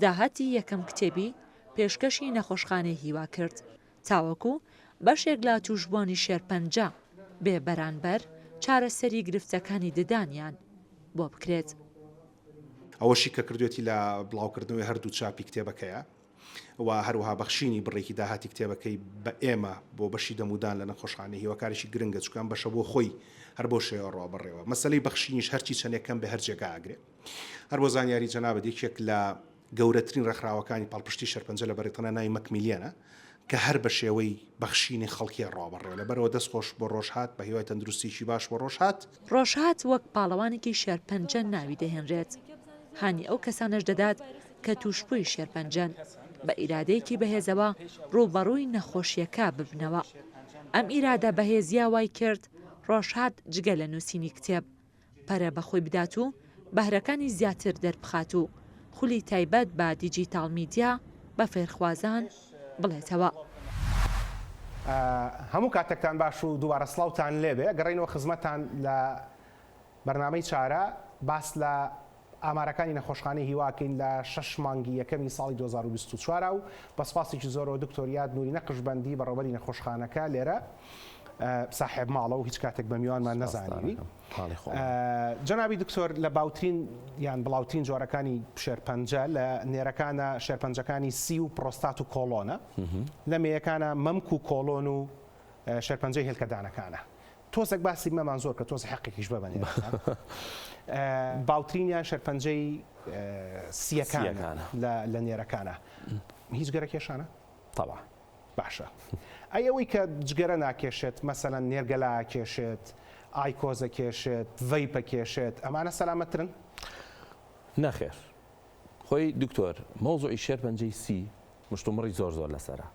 داهاتی یەکەم کتێبی پێشکەشی نەخۆشخانەی هیوا کرد تاوەکو بەشێک لە توشبوانی شێرپەنجە بێ بەرانبەر چارەسەری گرفتەکانی ددانیان بۆ بکرێت. ئەوەشی کە کردوێتی لە بڵاوکردنەوەی هەردوو چاپی کتێبەکەیە و هەروەها بەخشینی بڕێکی داهاتی کتێبەکەی بە ئێمە بۆ بەشی دەمودان لە نەخۆشخانەی هیواکارێکی گرنگە چکان بەشە بۆ خۆی هەر بۆ شێوە ڕابڕێەوە مەسەلەی بەخشینیش هەرچی چەندێکەکەم بە هەر جێگا ئاگرێ هەر بۆ زانیاری جەنابەت یەکێک لە گەورەترین ڕێکخراوەکانی پاڵپشتی شێرپەنجە لە بەریتەنە ناوی مەکمیلیەنە کە هەر بە شێوەی بەخشینی خەڵکی ڕابڕێ لەبەرەوە دەستخۆش بۆ ڕۆژهات بە هیوای تەندروستیی باش بۆ ڕۆژهات وەک پاڵەوانێکی شێرپەنجە ناوی دەهێنرێت هانی ئەو کەسانش دەدات کە توشبووی شێرپەنجەن بە ئیرادەیەکی بەهێزەوە ڕووبەڕووی نەخۆشیەکە ببنەوە. ئەم ئیرادە بەهێزیا وای کرد ڕۆژهات جگە لە نووسینی کتێب پەرە بەخۆی بدات و بەهرەکانی زیاتر دەربخات و خولی تایبەت بە دیجیتال میدیا بە فێرخوازان بڵێتەوە. هەموو کاتێکتان باش و دووبارە سڵاوتان لێبێ گەڕێنەوە خزمەتان لە بەرنامەی چارە باس لە ئامارەکانی نەخۆشخانەی هیواکەین لە 6 مانگی یەکەمی ساڵی 2024 و بەسپاسێکی زۆرەوە دکتۆریات نووری نەقشبەندی بەڕێوەبەری نەخۆشخانەکە لێرە صاحب ماڵە و هیچ کاتێک بە میوانمان نەزانیوی. جەنابی دکتۆر لە باوترین یان بڵاوترین جۆرەکانی شێرپەنجە لە نێرەکانە شێرپەنجەکانی سی و پرۆستات و کۆڵۆنە، لە مێیەکانە مەمک و کۆڵۆن و شێرپەنجەی هێلکەدانەکانە. تۆزێک باسی مەمان زۆر کە تۆز حەقێکیش ببەنێ. باوترینیان شێرپەنجەی سیەکانە لە نێرەکانە. هیچ گەرە کێشانە؟ طبعا. باشە. ئەوەی کە جگەرە ناکێشێت مەسەلەن نێرگەلا کێشێت، ئایکۆزە کێشێت، ڤەیپە کێشێت، ئەمانە سەلامەترن؟ نەخێر. خۆی دکتۆر مۆزوعی شێرپەنجەی سی مشتومڕی زۆر لەسەرە.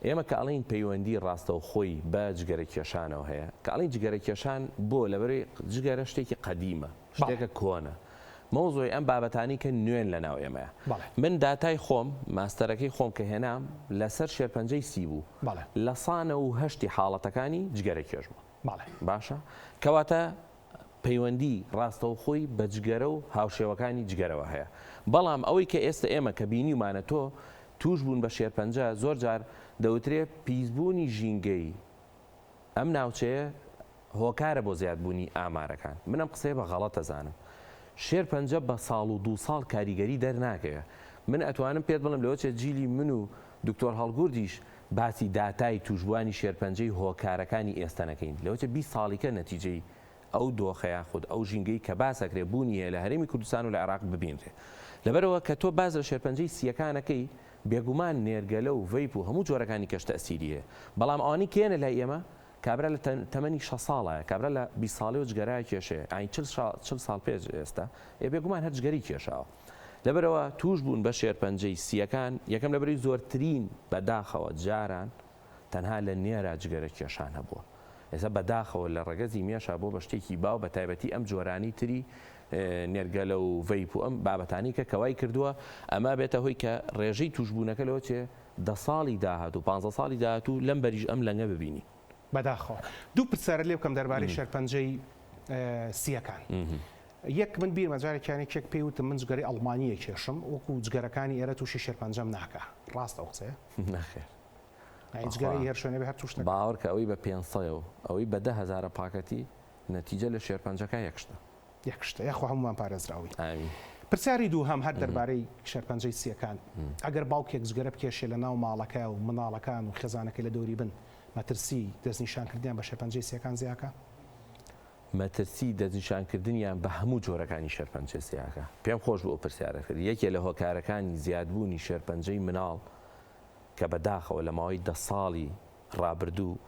ئێمە کە ئەڵین پەیوەندی ڕاستە و خۆی بە جگەرە کێشانەوە هەیە کە ئەڵین جگەرە کێشان بۆ لەبەرەوەی جگەرە شتێکی قەدیمە، شتێکە کۆنە. مۆزۆی ئەم بابەتانی کە نوێن لە ناو ئێمەیە. من داتای خۆم ماستەرەکەی خۆم کە هێنام لەسەر شێرپەنجەی سی بوو لە 108 حاڵەتەکانی جگەرە کێشمە. باشە کەواتە پەیوەندی ڕاستە و خۆی بە جگەرە و هاوشێوەکانی جگەرەوە هەیە. بەڵام ئەوەی کە ئێستا ئێمە کە بینیمانە تۆ توش بوون بە شێرپەنجە زۆر جار دەوترێت پیسبوونی ژینگەی ئەم ناوچەیە هۆکارە بۆ زیادبوونی ئامارەکان. منم قسەی بە غەڵەت دەزانم. شێرپەنجە بە ساڵ و 2 ساڵ کاریگەری دەرناکەوە. من ئەتوانم پێت بڵم لەوە چێ جیلی من و دکتۆر هەڵگوردیش باسی داتای توشبوانی شێرپەنجەی هۆکارەکانی ئێستا نەکەین. لەوەچە 20 ساڵیکە نەتیجەی ئەو دۆخەیە خود ئەو ژینگەی کە باسەکرێ بوونیە لە هەرێمی کوردستان و لە عێراق ببینرێ. لەبەرەوە کە تۆ باز لە شێرپەنجەی سیەکانەکەی بێگومان نێرگەلە و ڤەیپ و هەموو جۆرەکانی کەش تەسیریە. بەڵام ئەوانی کێنە لای ئێمە کابرا لە تەمەنی 6 ساڵایە، کابرا لە 20 ساڵی و جگەرای کێشێ، ئاین 40 ساڵ پێش ئێستا بێگومان هەر جگەری کێشاوە. لەبەرەوە توش بوون بە شێرپەنجەی سیەکان یەکەم لەبەری زۆرترین بەداخەوە جاران تەنها لە نێرە جگەرە کێشان هەبووە. ئێستا بەداخەوە لە ڕێگەزی مێشا بۆ بە شتێکی باو بە تایبەتی ئەم جۆرانی تری نێرگەلە و ڤەیپ و ئەم بابەتانی کە کەوای کردووە ئەمە بێتە هۆی کە ڕێژەی توشبوونەکە لەوە چێ 10 ساڵی داهاتوو 15 ساڵی داهاتوو لەم بەریژ ئەم لەنگە ببینی. بەداخەوە دوو پرسیارە لێ بکەم دەربارەی شێرپەنجەی سیەکان. یەک من بیرمە جارێکیانی کێک پێی وتم من جگەری ئەڵمانیە کێشم وەکو جگەرەکانی ئێرە تووشی شێرپەنجەم ناکە. ڕاستە ئەو قسەیە؟ نەخێر. جگەرەی هەر شوێنە بێ هەر توش نەکە. باوەڕ کە ئەوەی بە 500 و ئەوەی بە 10,000 پاکەتی نەتیجە لە شێرپەنجەکە یەکشتە یاخوا هەمومان پارێزراوی. ئامین. پرسیاری دوو هەم هەر دەربارەی شێرپەنجەی سیەکان. ئەگەر باوکێک جگەرە بکێشێ لە ناو ماڵەکە و مناڵەکان و خێزانەکەی لە دەوری بن مەترسی دەستنیشانکردیان بە شێرپەنجەی سیەکان زیاکە؟ مەترسی دەستنیشانکردنیان بە هەموو جۆرەکانی شێرپەنجەی سیاکە. پێم خۆش بوو ئەو پرسیارە کرد. یەکێ لە هۆکارەکانی زیادبوونی شێرپەنجەی مناڵ کە بەداخەوە لە ماوەی 10 ساڵی ڕابردوو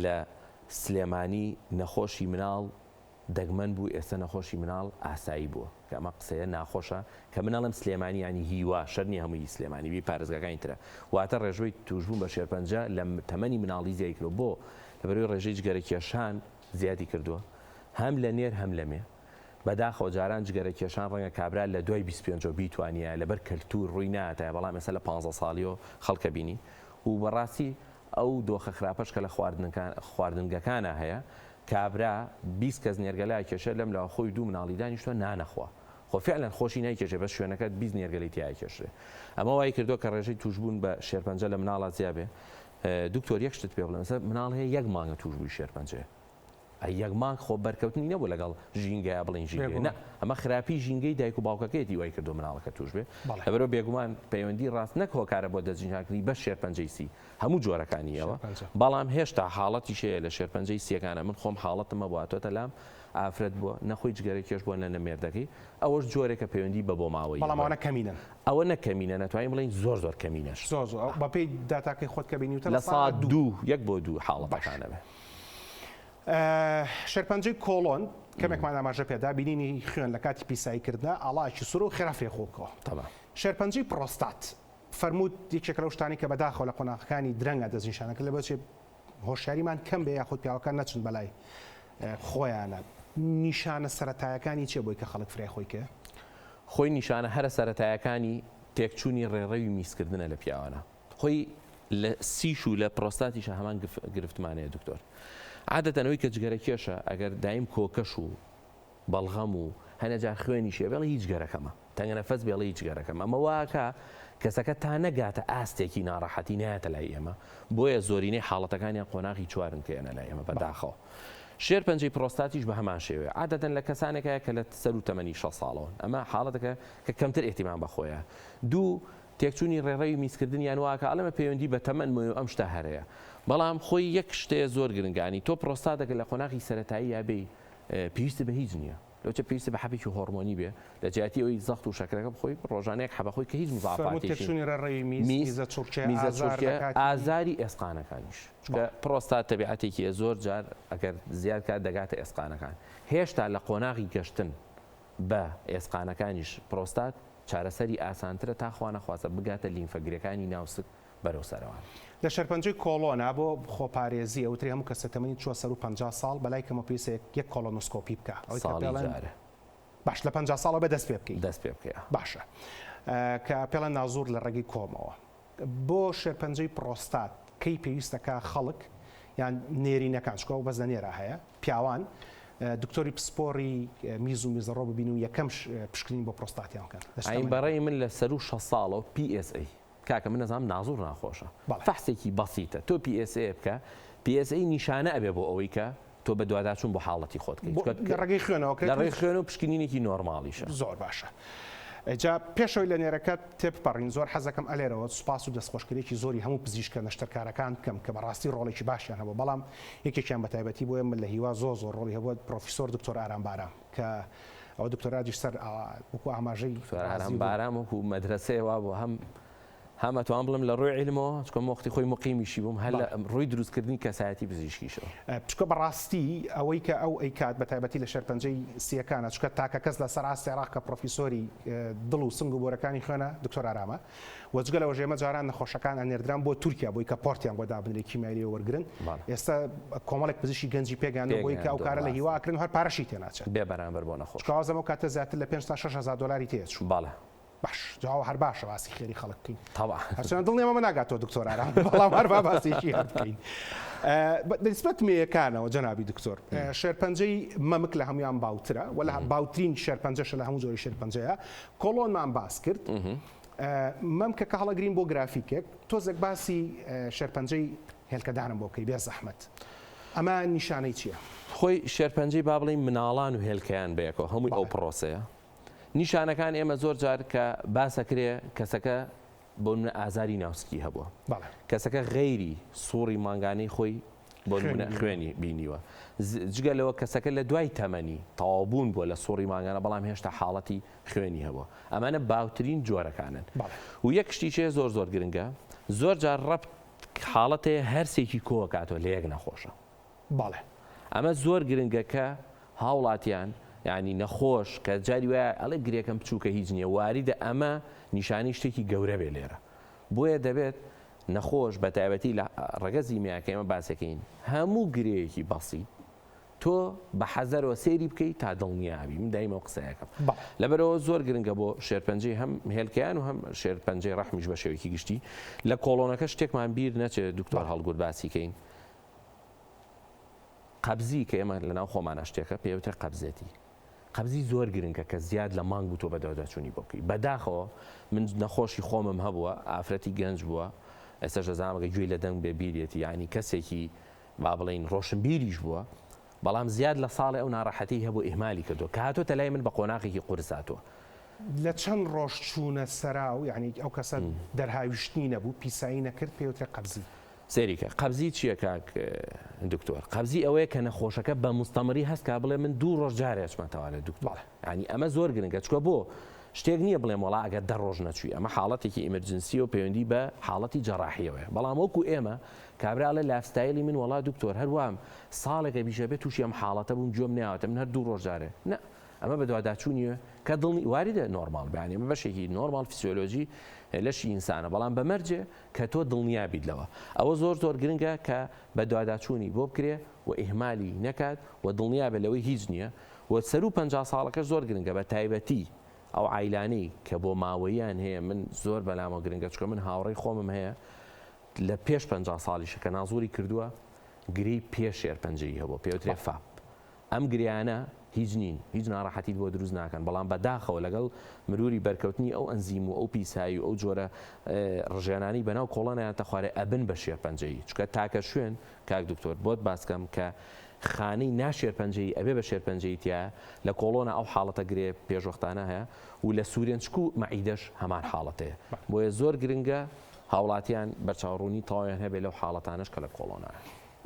لە سلێمانی نەخۆشی مناڵ دەگمەن بوو، ئێستا نەخۆشی مناڵ ئاسایی بووە کە ئەمە قسەیە ناخۆشە کە مناڵم سلێمانی ینی هیوا شەرنی هەمووی سلێمانی بی پارێزگاکانی ترە واتە ڕێژەوەی توشبوون بە شێرپەنجە لە تەمەنی مناڵی زیای کردو بۆ لەبەرەوەی ڕێژەی جگەرە کێشان زیادی کردووە هەم لە نێر هەم لە مێ بەداخەوە جاران جگەرە کێشان ڕەنگە کابرا لە دوای 25 بیتوانیە لەبەر کەلتور ڕووی ناتایە بەڵام ئێستا لە 15 ساڵیەوە خەڵکە بینی و بەڕاستی ئەو دۆخە خراپەش کە لە خواردنگەکانە هەیە کابرا 20 کەس نێرگەلای کێشە لەم لە خۆی دوو مناڵی دانیشتووە نانەخوا خۆ فعلا خۆشی نایکێشێ بەس شوێنەکەت 20 نێرگەلی تیای کێشرێ ئەمە وای کردووە کە ڕێژەی توشبوون بە شێرپەنجە لە مناڵات زیابێ دکتۆر یەک شتت پێ بڵێم مناڵ هەیە یەک مانگە توشبووی شێرپەنجەیە یەک مانگ خۆ بەرکەوتنی نەبوو لەگەڵ ژینگەیە بڵین ژینگە نه ئەمە خراپی ژینگەی دایک و باوکەکەیەتی وای کردو مناڵەکە توش بێ لەبەرەوە بێگومان پەیوەندی ڕاست نەک هۆکارە بۆ دەستنیشانکردنی بە شێرپەنجەی سی هەموو جۆرەکانیەوە بەڵام هێشتا حاڵەتی شەیە لە شێرپەنجەی سیەکانە من خۆم حاڵەتمە بواتۆتە لام ئافرەت بووە نەخۆی جگەرە کێش بووە لە نەمێردەکەی ئەوەش جۆرێکە پەیوەندی بە بۆ ماوەی بەڵام ئەوە کەمینن ئەوە نەکەمینە نەتوانین بڵین زۆر کەمینەش بەپێی داتاکەی خۆت کە بینیوتە لە ساعت 2 1 بۆ 2 حاڵەتەکانە بێ شێرپەنجەی کۆڵۆن کەمێکمان ئاماژە پێدا بینینی خوێن لە کاتی پیساییکردە ئاڵایکی سوور و خێرافێ خۆکەوە شێرپەنجەی پرۆستات فەرمووت یەکێک لەو شتانی کە بەداخەوە لە قۆناغەکانی درەنگە دەستنیشانەکە لە بۆچێ هۆشیاریمان کەم بێ یاخود پیاوەکان نەچن بەلای خۆیانە نیشانە سەرەتایەکانی چێ بۆی کە خەڵک فرێ خۆی کە خۆی نیشانە هەرە سەرەتایەکانی تێکچوونی ڕێڕەوی میسکردنە لە پیاوانە خۆی لە سیش و لە پرۆستاتیشە هەمان گرفتمانەیە دکتۆر عادەتەنەوەی کە جگەرە کێشە ئەگەر دایم کۆکەش و بەڵغەم و هەنەجار خوێنی شێ بێڵی هیچ گەرەکەمە تەنگە نەفەس بێڵی هیچ گەرەکەم ئەمە واکە کەسەکە تا نەگاتە ئاستێکی ناڕەحەتی نایەتە لای ئێمە بۆیە زۆرینەی حاڵەتەکانیان قۆناغی چوارن کێنە لای ئێمە بەداخەوە. شێرپەنجەی پرۆستاتیش بە هەمان شێوەیە عادەتەن لە کەسانێکە کە لە سەر و تەمەنی 6 ساڵەوەن ئەمە حاڵەتەکە کە کەمتر ئێتیمان بەخۆیە. دوو تێکچوونی ڕێڕەوی میزکردنیان واکە ئەڵەمە پەیوەندی بە تەمەن ئەم شتە هەرەیە بەڵام خۆی یەک شتەیە زۆر گرنگانی تۆ پرۆستاتەکە لە قۆناغی سەرەتایی یابێ پێویستە بە هیچ نییە لەوچە پێویستە بە حەبێکی هۆرمۆنی بێ لە جیاتی ئەوی زەخت و شەکرەکە بخۆی ڕۆژانەیەک حەبەخۆی کە هیچ مزافاتێکی ئازاری ئێسقانەکانیش چکە پرۆستات تەبیعەتێکی زۆر جار ئەگەر زیاد کات دەگاتە ئێسقانەکان هێشتا لە قۆناغی گەشتن بە ئێسقانەکانیش پرۆستات چارەسەری ئاسانترە تاخوا نەخوازە بگاتە لیمفەگرەکانی ناوسک بەرەو سەرەوە. لە شەرپەنجەی کۆلۆنا بۆ خۆپارێزی ئەوتری هەموو کەسە تەمەنی 450 ساڵ بەلای کەمە پێویستە یەک کۆلۆنۆسکۆپی بکە باش لە 50 ساڵەوە بە دەست پێ بکەیت دەست پێ بکەیە باشە کە پێڵەن نازوور لە ڕێگەی کۆمەوە بۆ شێرپەنجەی پرۆستات کەی پێویستەکە خەڵک یان نێرینەکان چکەوە بەس نێرا هەیە پیاوان دکتۆری پسپۆری میز و میزەڕۆ ببین و یەکەم پشکنین بۆ پرۆستاتیان بکەن. ئەین بەڕێی من لە سەر و 6 ساڵەوە PSA کاکە من نەزانم نازوور ناخۆشە فەحسێکی بەسیتە تۆ PSA بکە PSA نیشانە ئەبێ بۆ ئەوەی کە تۆ بە دوواداچوون بۆ حاڵەتی خۆت لە ڕێگەی خوێنەوە و پشکنینێکی نۆرماڵیشە زۆر باشە. جا پێشەوەی لە نێرەکەت تێپەڕین زۆر حەزەکەم ئەلێرەوە سوپاس و دەستخۆشکرێکی زۆری هەموو پزیشکە نەشتەرکارەکان بکەم کە بەڕاستی ڕۆڵێکی باشیان هەبوو بەڵام یەکێکیان بە تایبەتی بۆیە من لە هیوا زۆر ڕۆڵی هەبووە پرۆفیسۆر دکتۆر ئارام بارام کە ئەو دکتۆراجی سەر وەکو ئاماژەی ئارام بارام وەکو مەدرسەیەوە بۆ هەم ئەتوان بڵم لە ڕۆی عیلمەوە چکە وەختی خۆی مقیمیشی بووم هەر لە ڕووی دروستکردنی کەسایەتی پزیشکیشەوە چکە بەڕاستی ئەوەی کە ئەو ئەیکات بە تایبەتی لە شەرپەنجەی سیەکانە چکە تاکە کەس لە سەر ئاستی عێراق کە پرۆفیسۆری دڵ و سنگ و بۆرەکانی خوێنە دکتۆر ئارامە وەجگە لەوە ژێمە جاران نەخۆشەکان ئەنێردران بۆ تورکیا بۆی کە پۆرتیان بۆ دابنێکی کیمیایی وەرگرن ئێستا کۆمەڵێک پزیشکی گەنجی پێگەیاندە بۆی کە ئەو کارە لە هیواکردن هەر پارەشی تێناچێت بێ بەرامبەر بۆ نەخۆش کازەمە کاتە زیاتر لە 5 تا 6,000 دلاری تێچوو باڵە باش جاوا هەر باشە باسی خێری خەڵکین طبعا هەرچەند دڵنیامە ناگاتەوە دکتۆر ئارام بەڵام هەر باسێکی هەر بکەین نسبەت مێیەکانەوە جەنابی دکتۆر شێرپەنجەی مەمک لە هەمویان باوترە ولا باوترین شێرپەنجەشە لە هەموو جۆری شێرپەنجەیە کۆڵۆنمان باس کرد مەمکە کە هەڵەگرین بۆ گرافیکێک تۆزێک باسی شێرپەنجەی هێلکەدانم بۆ بکەی بێ زەحمەت ئەمە نیشانەی چییە؟ خۆی شێرپەنجەی با بڵین مناڵان و هێلکەیان بەیەکەوە هەمووی ئەو پرۆسەیە نیشانەکان ئێمە زۆر جار کە باسەکرێ کەسەکە بۆ ئازاری ناوسکی هەبووە کەسەکە غەیری سووڕی مانگانەی خۆی بۆ خوێنی بینیوە جگە لەوە کەسەکە لە دوای تەمەنی تەواوبوون بووە لە سووڕی مانگانە بەڵام هێشتا حاڵەتی خوێنی هەبووە ئەمانە باوترین جۆرەکانن و یەک شتیشەیە زۆر گرنگە زۆر جار ڕەبت حاڵەتەیە هەرسێکی کۆکاتەوە لە یەک نەخۆشە ئەمە زۆر گرنگە کە هاوڵاتیان ینی نەخۆش کە جاری وایە ئەڵێ گرێکم بچووکە هیچ نییە واریدە ئەمە نیشانی شتێکی گەورە بێ لێرە بۆیە دەبێت نەخۆش بە تایبەتی لە ڕێگە زیمیاکە ئێمە باسەکەین هەموو گرەیەکی بەسی تۆ بە حەزەرەوە سێری بکەیت تا دڵنیابی من دایمە قسەیەکەم لەبەرەوە زۆر گرنگە بۆ شێرپەنجەی هەم هێلکەیان و هەم شێرپەنجەی ڕەحمیش بە شێوەیەکی گشتی لە کۆڵۆنەکە شتێکمان بیر نەچێت دکتۆر هەڵگورد باسیکەین قەبزی کە ئێمە لەناو خۆمانە شتێکە پێوتە قەبزێتی قەبزی زۆر گرنگە کە زیاد لە مانگ بوو تۆ بە دەوداچوونی بۆ بکەی بەداخەوە من نەخۆشی خۆمم هەبووە ئافرەتی گەنج بووە ئێستا ژەزانمەکە گوێی لە دەنگ بێ بیرێتی ینی کەسێکی با بڵین ڕۆشنبیریش بووە بەڵام زیاد لە ساڵی ئەو ناڕەحەتی هەبوو ئیهمالی کردو کە هاتۆتە لای من بە قۆناغێکی قورساتەوە لە چەند ڕۆژ چوونە سەراو یعنی ئەو کەسە دەرهاویشتنی نەبوو پیسایی نەکرد پێوترێ قەبزی سێریکە قەبزی چییە کاک دکتۆر قەبزی ئەوەیە کە نەخۆشەکە بە مستەمەری هەست کا بڵێ من 2 ڕۆژ جارێچمەتەوە لە دکتۆر ینی ئەمە زۆر گرنگە چکە بۆ شتێک نییە بڵێم وڵا ئەگەر 10 ڕۆژ نەچووی ئەمە حاڵەتێکی ئیمەرجنسی و پەیوەندی بە حاڵەتی جەڕاحیەوەیە بەڵام وەکو ئێمە کابراڵە لافستایلی من وڵا دکتۆر هەروام ساڵێکە بیژە بێت تووشی ئەم حاڵەتە بووم گوێم ناوەتە من هەر 2 ڕۆژ جارێ نە ئەمە بە دوواداچوونیە کە دڵنی واریدە نۆرمال بەیانی ئەمە بەشێکی نۆرمال فیسیۆلۆژی لەشی ئینسانە بەڵام بەمەرجێ کە تۆ دڵنیابیت لەوە ئەوە زۆر گرنگە کە بە دوواداچوونی بۆ بکرێ و ئیهمالی نەکات و دڵنیابێت لەوەی هیچ نییە و سەر و 50 ساڵەکە زۆر گرنگە بە تایبەتی ئەو عیلانەی کە بۆ ماوەیان هەیە من زۆر بەلامە گرنگە چکە من هاوڕێی خۆمم هەیە لە پێش 50 ساڵیشە کە نازووری کردووە گری پێش شێرپەنجەی هەبوو پێوترێ فاپ ئەم گریانە هیچ نین هیچ ناڕاحەتی بۆ دروست ناکەن بەڵام بەداخەوە لەگەڵ مروری بەرکەوتنی ئەو ئەنزیم و ئەو پیسایی و ئەو جۆرە ڕژێنانی بەناو کۆڵۆنیان تەخوارێ ئەبن بە شێرپەنجەیی چکە تاکە شوێن کاک دکتۆر بۆت باسکەم کە خانەی ناشێرپەنجەیی ئەبێ بە شێرپەنجەیی تایە لە کۆڵۆنە ئەو حاڵەتە گرێ پێشوەختانە هەیە و لە سوورێنچک و مەعیدەش هەمان حاڵەتەیە بۆیە زۆر گرنگە هاوڵاتیان بەرچاوڕوونی تەواویان هەبێ لەو حاڵەتانش کە لە کۆڵۆنە.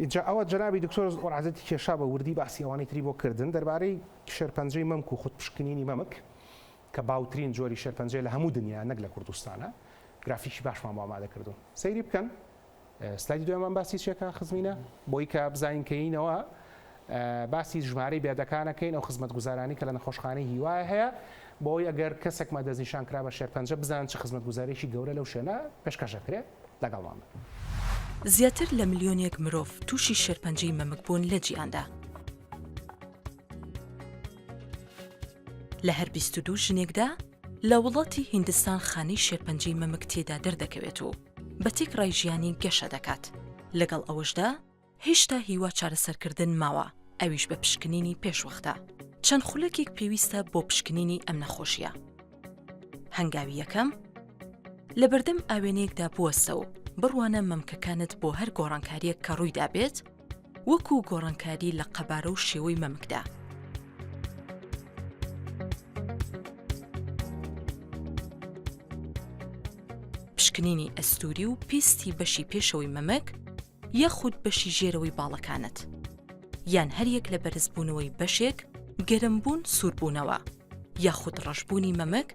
اینجا ئەوە جەنابی دکتۆر وەرعەزەتی کێشا بە وردی باسی ئەوانەی تری بۆ کردن دەربارەی شێرپەنجەی مەمک و خودپشکنینی مەمک کە باوترین جۆری شێرپەنجەی لە هەموو دنیا نەک لە کوردستانە گرافیکی باشمان بۆ ئامادە کردوون سەیری بکەن سلایدی دوێمان باسی چێکە خزمینە بۆی کە بزانین کەینەوە باسی ژمارەی بێدەکانەکەین ئەو خزمەتگوزارانی کە لە نەخۆشخانەی هیوایە هەیە بۆی ئەگەر کەسێک مادەزیشان کرا بە شێرپەنجە بزان چ خزمەتگوزارێکی گەورە لەو شوێنە پێشکەشەکرێت لەگەڵمان. زیاتر لە ملیۆنێک مرۆڤ تووشی شێرپەنجەی مەمک بوون لە جیهاندا. لە هەر 22 ژنێکدا لە وڵاتی هیندستان خانەی شێرپەنجەی مەمک تێدا دەردەکەوێت و بە تێکڕای ژیانی گەشە دەکات. لەگەڵ ئەوەشدا هێشتا هیوا چارەسەرکردن ماوە ئەویش بە پشکنینی پێشوەختە. چەند خولەکێک پێویستە بۆ پشکنینی ئەم نەخۆشیە. هەنگاوی یەکەم لە بەردەم ئاوێنەیەکدا بوەستە و بڕوانە مەمکەکانت بۆ هەر گۆڕانکاریەک کە ڕوویدا بێت وەکو گۆڕانکاری لە قەبارە و شێوەی مەمکدا. پشکنینی ئەستوری و پیستی بەشی پێشەوەی مەمک یاخود بەشی ژێرەوەی باڵەکانت یان هەریەک لە بەرزبوونەوەی بەشێک گەرمبوون سووربوونەوە یاخود ڕەشبوونی مەمک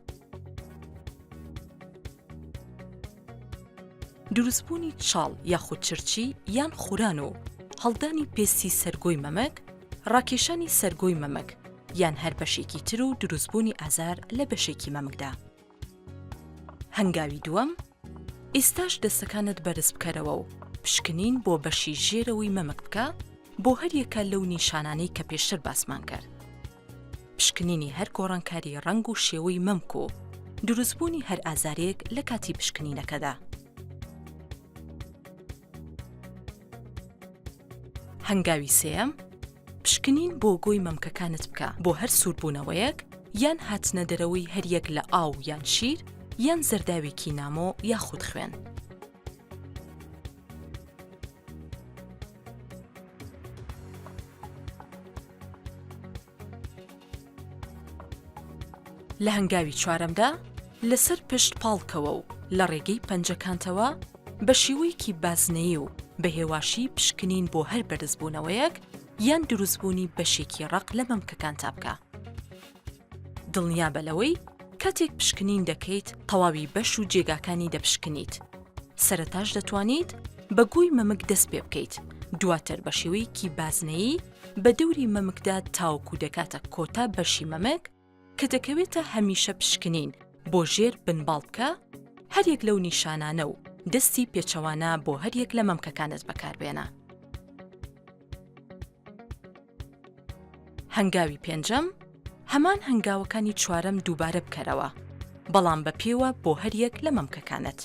دروستبوونی چاڵ یاخود چرچی یان خوران و هەڵدانی پێستی سەرگۆی مەمک ڕاکێشانی سەرگۆی مەمک یان هەر بەشێکی تر و دروستبوونی ئازار لە بەشێکی مەمکدا. هەنگاوی دووەم ئێستاش دەستەکانت بەرز بکەرەوە و پشکنین بۆ بەشی ژێرەوەی مەمک بکە بۆ هەر یەکە لەو نیشانانەی کە پێشتر باسمان کرد. پشکنینی هەر گۆڕانکاری ڕنگ و شێوەی مەمک و دروستبوونی هەر ئازارێک لە کاتی پشکنینەکەدا. هەنگاوی سێم پشکنین بۆ گۆی مەمکەکانت بکە بۆ هەر سووربوونەوەیەک یان هاتنە دەرەوەی هەریەک لە ئاو یان شیر یان زەرداوێکی نامۆ یاخود خوێن. لە هەنگاوی چوارەمدا لەسەر پشت پاڵکەوە و لە ڕێگەی پەنجەکانتەوە بە شێوەیەکی بازنەیی و بە هێواشی پشکنین بۆ هەر بەرزبوونەوەیەک یان دروستبوونی بەشێکی ڕق لە مەمکەکان تا بکە. دڵنیا بە لەوەی کاتێک پشکنین دەکەیت تەواوی بەش و جێگاکانی دەپشکنیت. سەرەتاش دەتوانیت بە گووی مەمک دەست پێ بکەیت دواتر بە شێوەیەکی بازنەیی بە دەوری مەمکدا تاوەکو دەکاتە کۆتا بەشی مەمک کە دەکەوێتە هەمیشە پشکنین بۆ ژێر بنباڵ بکە هەریەک لەو نیشانانە و دەستی پێچەوانە بۆ هەریەک لە مەمکەکانت بەکاربێنە. هەنگاوی پێنجەم هەمان هەنگاوەکانی چوارەم دووبارە بکەرەوە بەڵام بە پێوە بۆ هەریەک لە مەمکەکانت.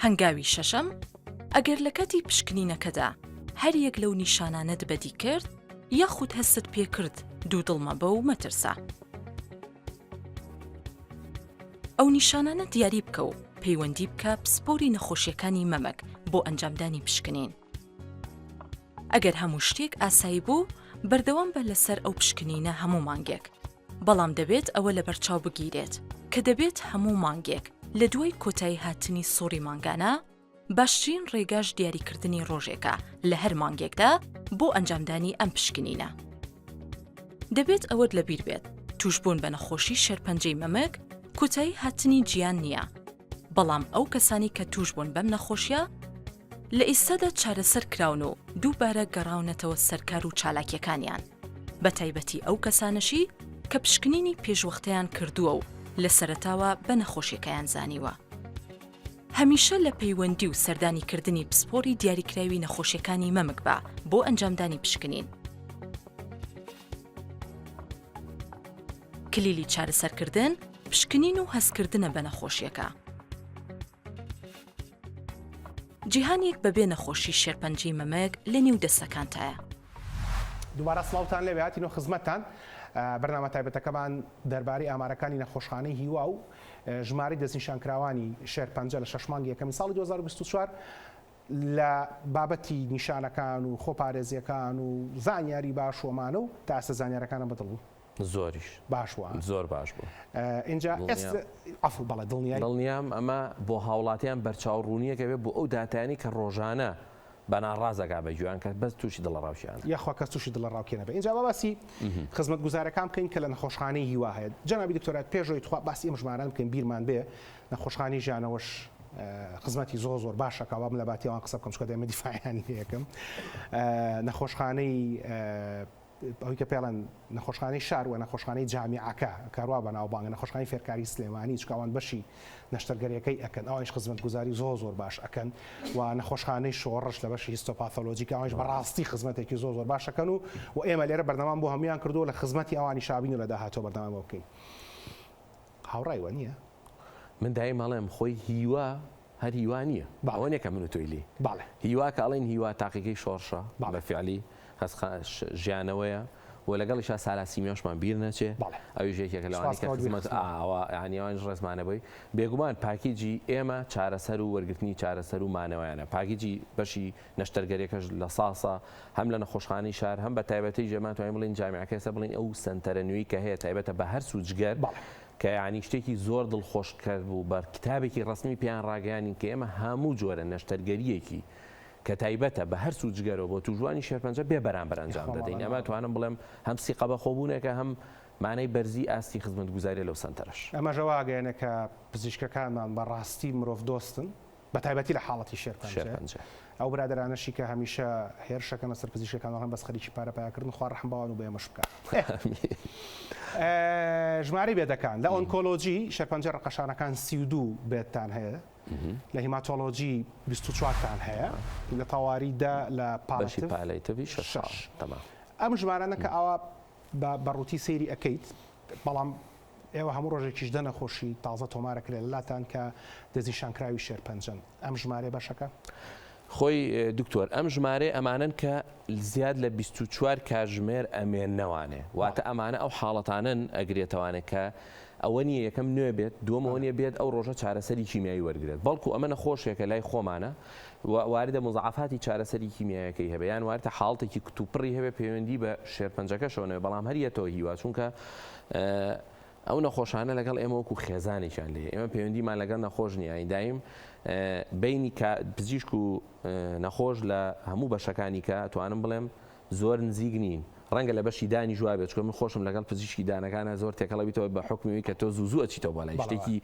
هەنگاوی شەشەم ئەگەر لە کاتی پشکنینەکەدا هەر یەک لەو نیشانانەت بەدی کرد یاخود هەست پێ کرد دوو دڵمە بە و مەترسە. ئەو نیشانانە دیاری بکە و پەیوەندی بکە پسپۆری نەخۆشیەکانی مەمک بۆ ئەنجامدانی پشکنین. ئەگەر هەموو شتێک ئاسایی بوو بەردەوام بە لەسەر ئەو پشکنینە هەموو مانگێک بەڵام دەبێت ئەوە لە بەرچاو بگیرێت کە دەبێت هەموو مانگێک لە دوای کۆتایی هاتنی سۆڕی مانگانە باشترین ڕێگاش دیاریکردنی ڕۆژێکە لە هەر مانگێکدا بۆ ئەنجامدانی ئەم پشکنینە. دەبێت ئەوەت لەبیر بێت توشبوون بە نەخۆشی شێرپەنجەی مەمک کۆتایی هاتنی گیان نییە بەڵام ئەو کەسانی کە توشبوون بەم نەخۆشیە لە ئێستادا چارەسەر کراون و دووبارە گەڕاونەتەوە سەرکار و چالاکیەکانیان بە تایبەتی ئەو کەسانشی کە پشکنینی پێشوەختەیان کردووە و لە سەرەتاوە بە نەخۆشیەکەیان زانیوە. هەمیشە لە پەیوەندی و سەردانیکردنی پسپۆری دیاریکراوی نەخۆشیەکانی مەمک بە بۆ ئەنجامدانی پشکنین. کلیلی چارەسەرکردن پشکنین و هەستکردنە بە نەخۆشیەکە. جیهانێک بەبێ نەخۆشی شێرپەنجەی مەمەک لە نێو دەستەکانتایە. دووبارە سڵاوتان لێ هاتینەوە خزمەتتان. بەرنامە تایبەتەکەمان دەربارەی ئامارەکانی نەخۆشخانەی هیوا و ژمارەی دەستنیشانکراوانی شێرپەنجە لە 6 مانگی یەکەمی ساڵی 2024 لە بابەتی نیشانەکان و خۆپارێزیەکان و زانیاری باش ومانە و تا ئێستا زانیارەکانە بەدڵ بوو. زۆریش باشوە زۆر باش بوو. اینجا ئەفڵ بەڵێ دڵنیام ئەمە بۆ هاوڵاتیان بەرچاوڕوونیەکە بێت بۆ ئەو داتانی کە ڕۆژانە بەناڕازەکە بە گویان کە بەس تووشی دڵڕاوشیان یاخوا کەس تووشی دڵڕاوکێنە بێ. اینجا باسی خزمەت گوزارەکان بکەین کە لە نەخۆشخانەی هیوا هەیە. جەنابی دکتۆرات پێشەوەی تخوا باسی ئەم ژمارەیان بکەین بیرمان بێ نەخۆشخانەی ژیانەوەش خزمەتی زۆر باشەکەوام لە باتیەوان قسە بکەم چکە دەمە دیفاعیان یەکەم نەخۆشخانەی ئەوی کە پێڵەن نەخۆشخانەی شار و نەخۆشخانەی جامیعەکە کاروا بەناوبانگە نەخۆشخانەی فێرکاری سلێمانی چکاوان بەشی نەشتەرگەریەکەی ئەکەن ئەوانش خزمەت گوزاری زۆر باش ئەکەن و نەخۆشخانەی شۆڕش لە بەشی هیستۆپاثۆلۆجیکە ئەوانش بەڕاستی خزمەتێکی زۆر باشەکەن و ئێمە لێرە بەردەمان بۆ هەمویان کردو لە خزمەتی ئەوانی شابین و لە داهاتۆ بەردەمامەوە بکەین. هاوڕایوە نییە؟ من دایم هەڵێم خۆی هیوا هەر هیوا نییە ئەوەنێکە من و تۆی لێ هیوا کە ئەڵێن هیوا تاقیەکەی شۆڕشە بە فعلی ژیانەوەیە و لەگەڵیش سالاسیمیۆشمان بیر نەچێ ئەوی ژێکێکە لەوانی کە خزمەت ینیوانش ڕێزمانەبەی بێگومان پاکیجی ئێمە چارەسەر و وەرگرتنی چارەسەر و مانەوەیانە پاکیجی بەشی نەشتەرگەریەکەش لە ساسە هەم لە نەخۆشخانەی شار هەم بە تایبەتی ژێمان توانین بڵین جامیعەکە ئێستا بڵین ئەو سنتەرە نوێی کە هەیە تایبەتە بە هەر سوودجگەر کە یعنی شتێکی زۆر دڵخۆش کرد بوو بەر کتابێکی ڕسمی پیان ڕاگەیانین کە ئێمە هەموو جۆرە نەشتەرگەریەکی کە تایبەتە بە هەر سوودجگەرەوە بۆ توژوانی شێرپەنجە بێ بەرامبەر ئەنجام دەدەین. ئەمە توانم بڵێم هەم سیقە بە خۆبوونێکە هەم مانای بەرزی ئاستی خزمەت گوزاری لەو سنتەرش. ئەمە ژەواگەیەنە کە پزیشکەکانمان بەڕاستی مرۆڤ دۆستن بە تایبەتی لە حاڵەتی شێرپەنجە. ئەو برادرانەشی کە هەمیشە هێرشەکەنە سەر پزیشکەکانەوە بەس خەریکی پارەپایکردن خوا ڕەحم باوان و بە ئێمەش بکات. ژمارەی بێدەکان لە ئۆنکۆلۆجی شێرپەنجە ڕقەشانەکان 32 بێتتان هەیە، لە هیماتۆلۆجی 24تان هەیە، لە تەواریدا لە پاڵەتیڤی 6 تەمام. ئەم ژمارانە کە ئەوە بەڕووتی سەیری ئەەکەیت بەڵام ئێوە هەموو ڕۆژێکیش دەنەخۆشی تازە تۆمارەکرێت لەلاتان کە دەستنیشانکراوی شێرپەنجەن ئەم ژمارە بەشەکە؟ خۆی دکتۆر ئەم ژمارە ئەمانن کە زیاد لە 24 کاتژمێر ئەمێننەوانێ واتە ئەمانە ئەو حاڵەتانن ئەگرێتەوانێت کە ئەوە نیە یەکەم نوێ بێت دووەمەوە نیە بێت ئەو ڕۆژە چارەسەری کیمیایی وەرگێت بەڵکو ئەمە نەخۆشیەکە لای خۆمانە واردە مزعفاتی چارەسەری کیمیایەکەی هەبێ یان واردە حاڵتێکی کتوپڕی هەبێ پەیوەندی بە شێرپەنجەکەشەوە بەڵام هەریەتەوە هیوا چونکە ئەو نەخۆشانە لەگەڵ ئێمە وەکو خێزانێکیان لێ ئێمە پەیوەندیمان لەگەڵ نەخۆش نیە دایم بینی پزیشک و نەخۆش لە هەموو بەشەکانی کە توانم بڵێم زۆر نزیک نین ڕەنگە لە بەشی دانی جواب بێت چکە من خۆشم لەگەڵ پزیشکی دانەکانە زۆر تێکەڵەویتەوە بە حکمی کە تۆ زوو ئەچیتەوە بەڵای شتێکی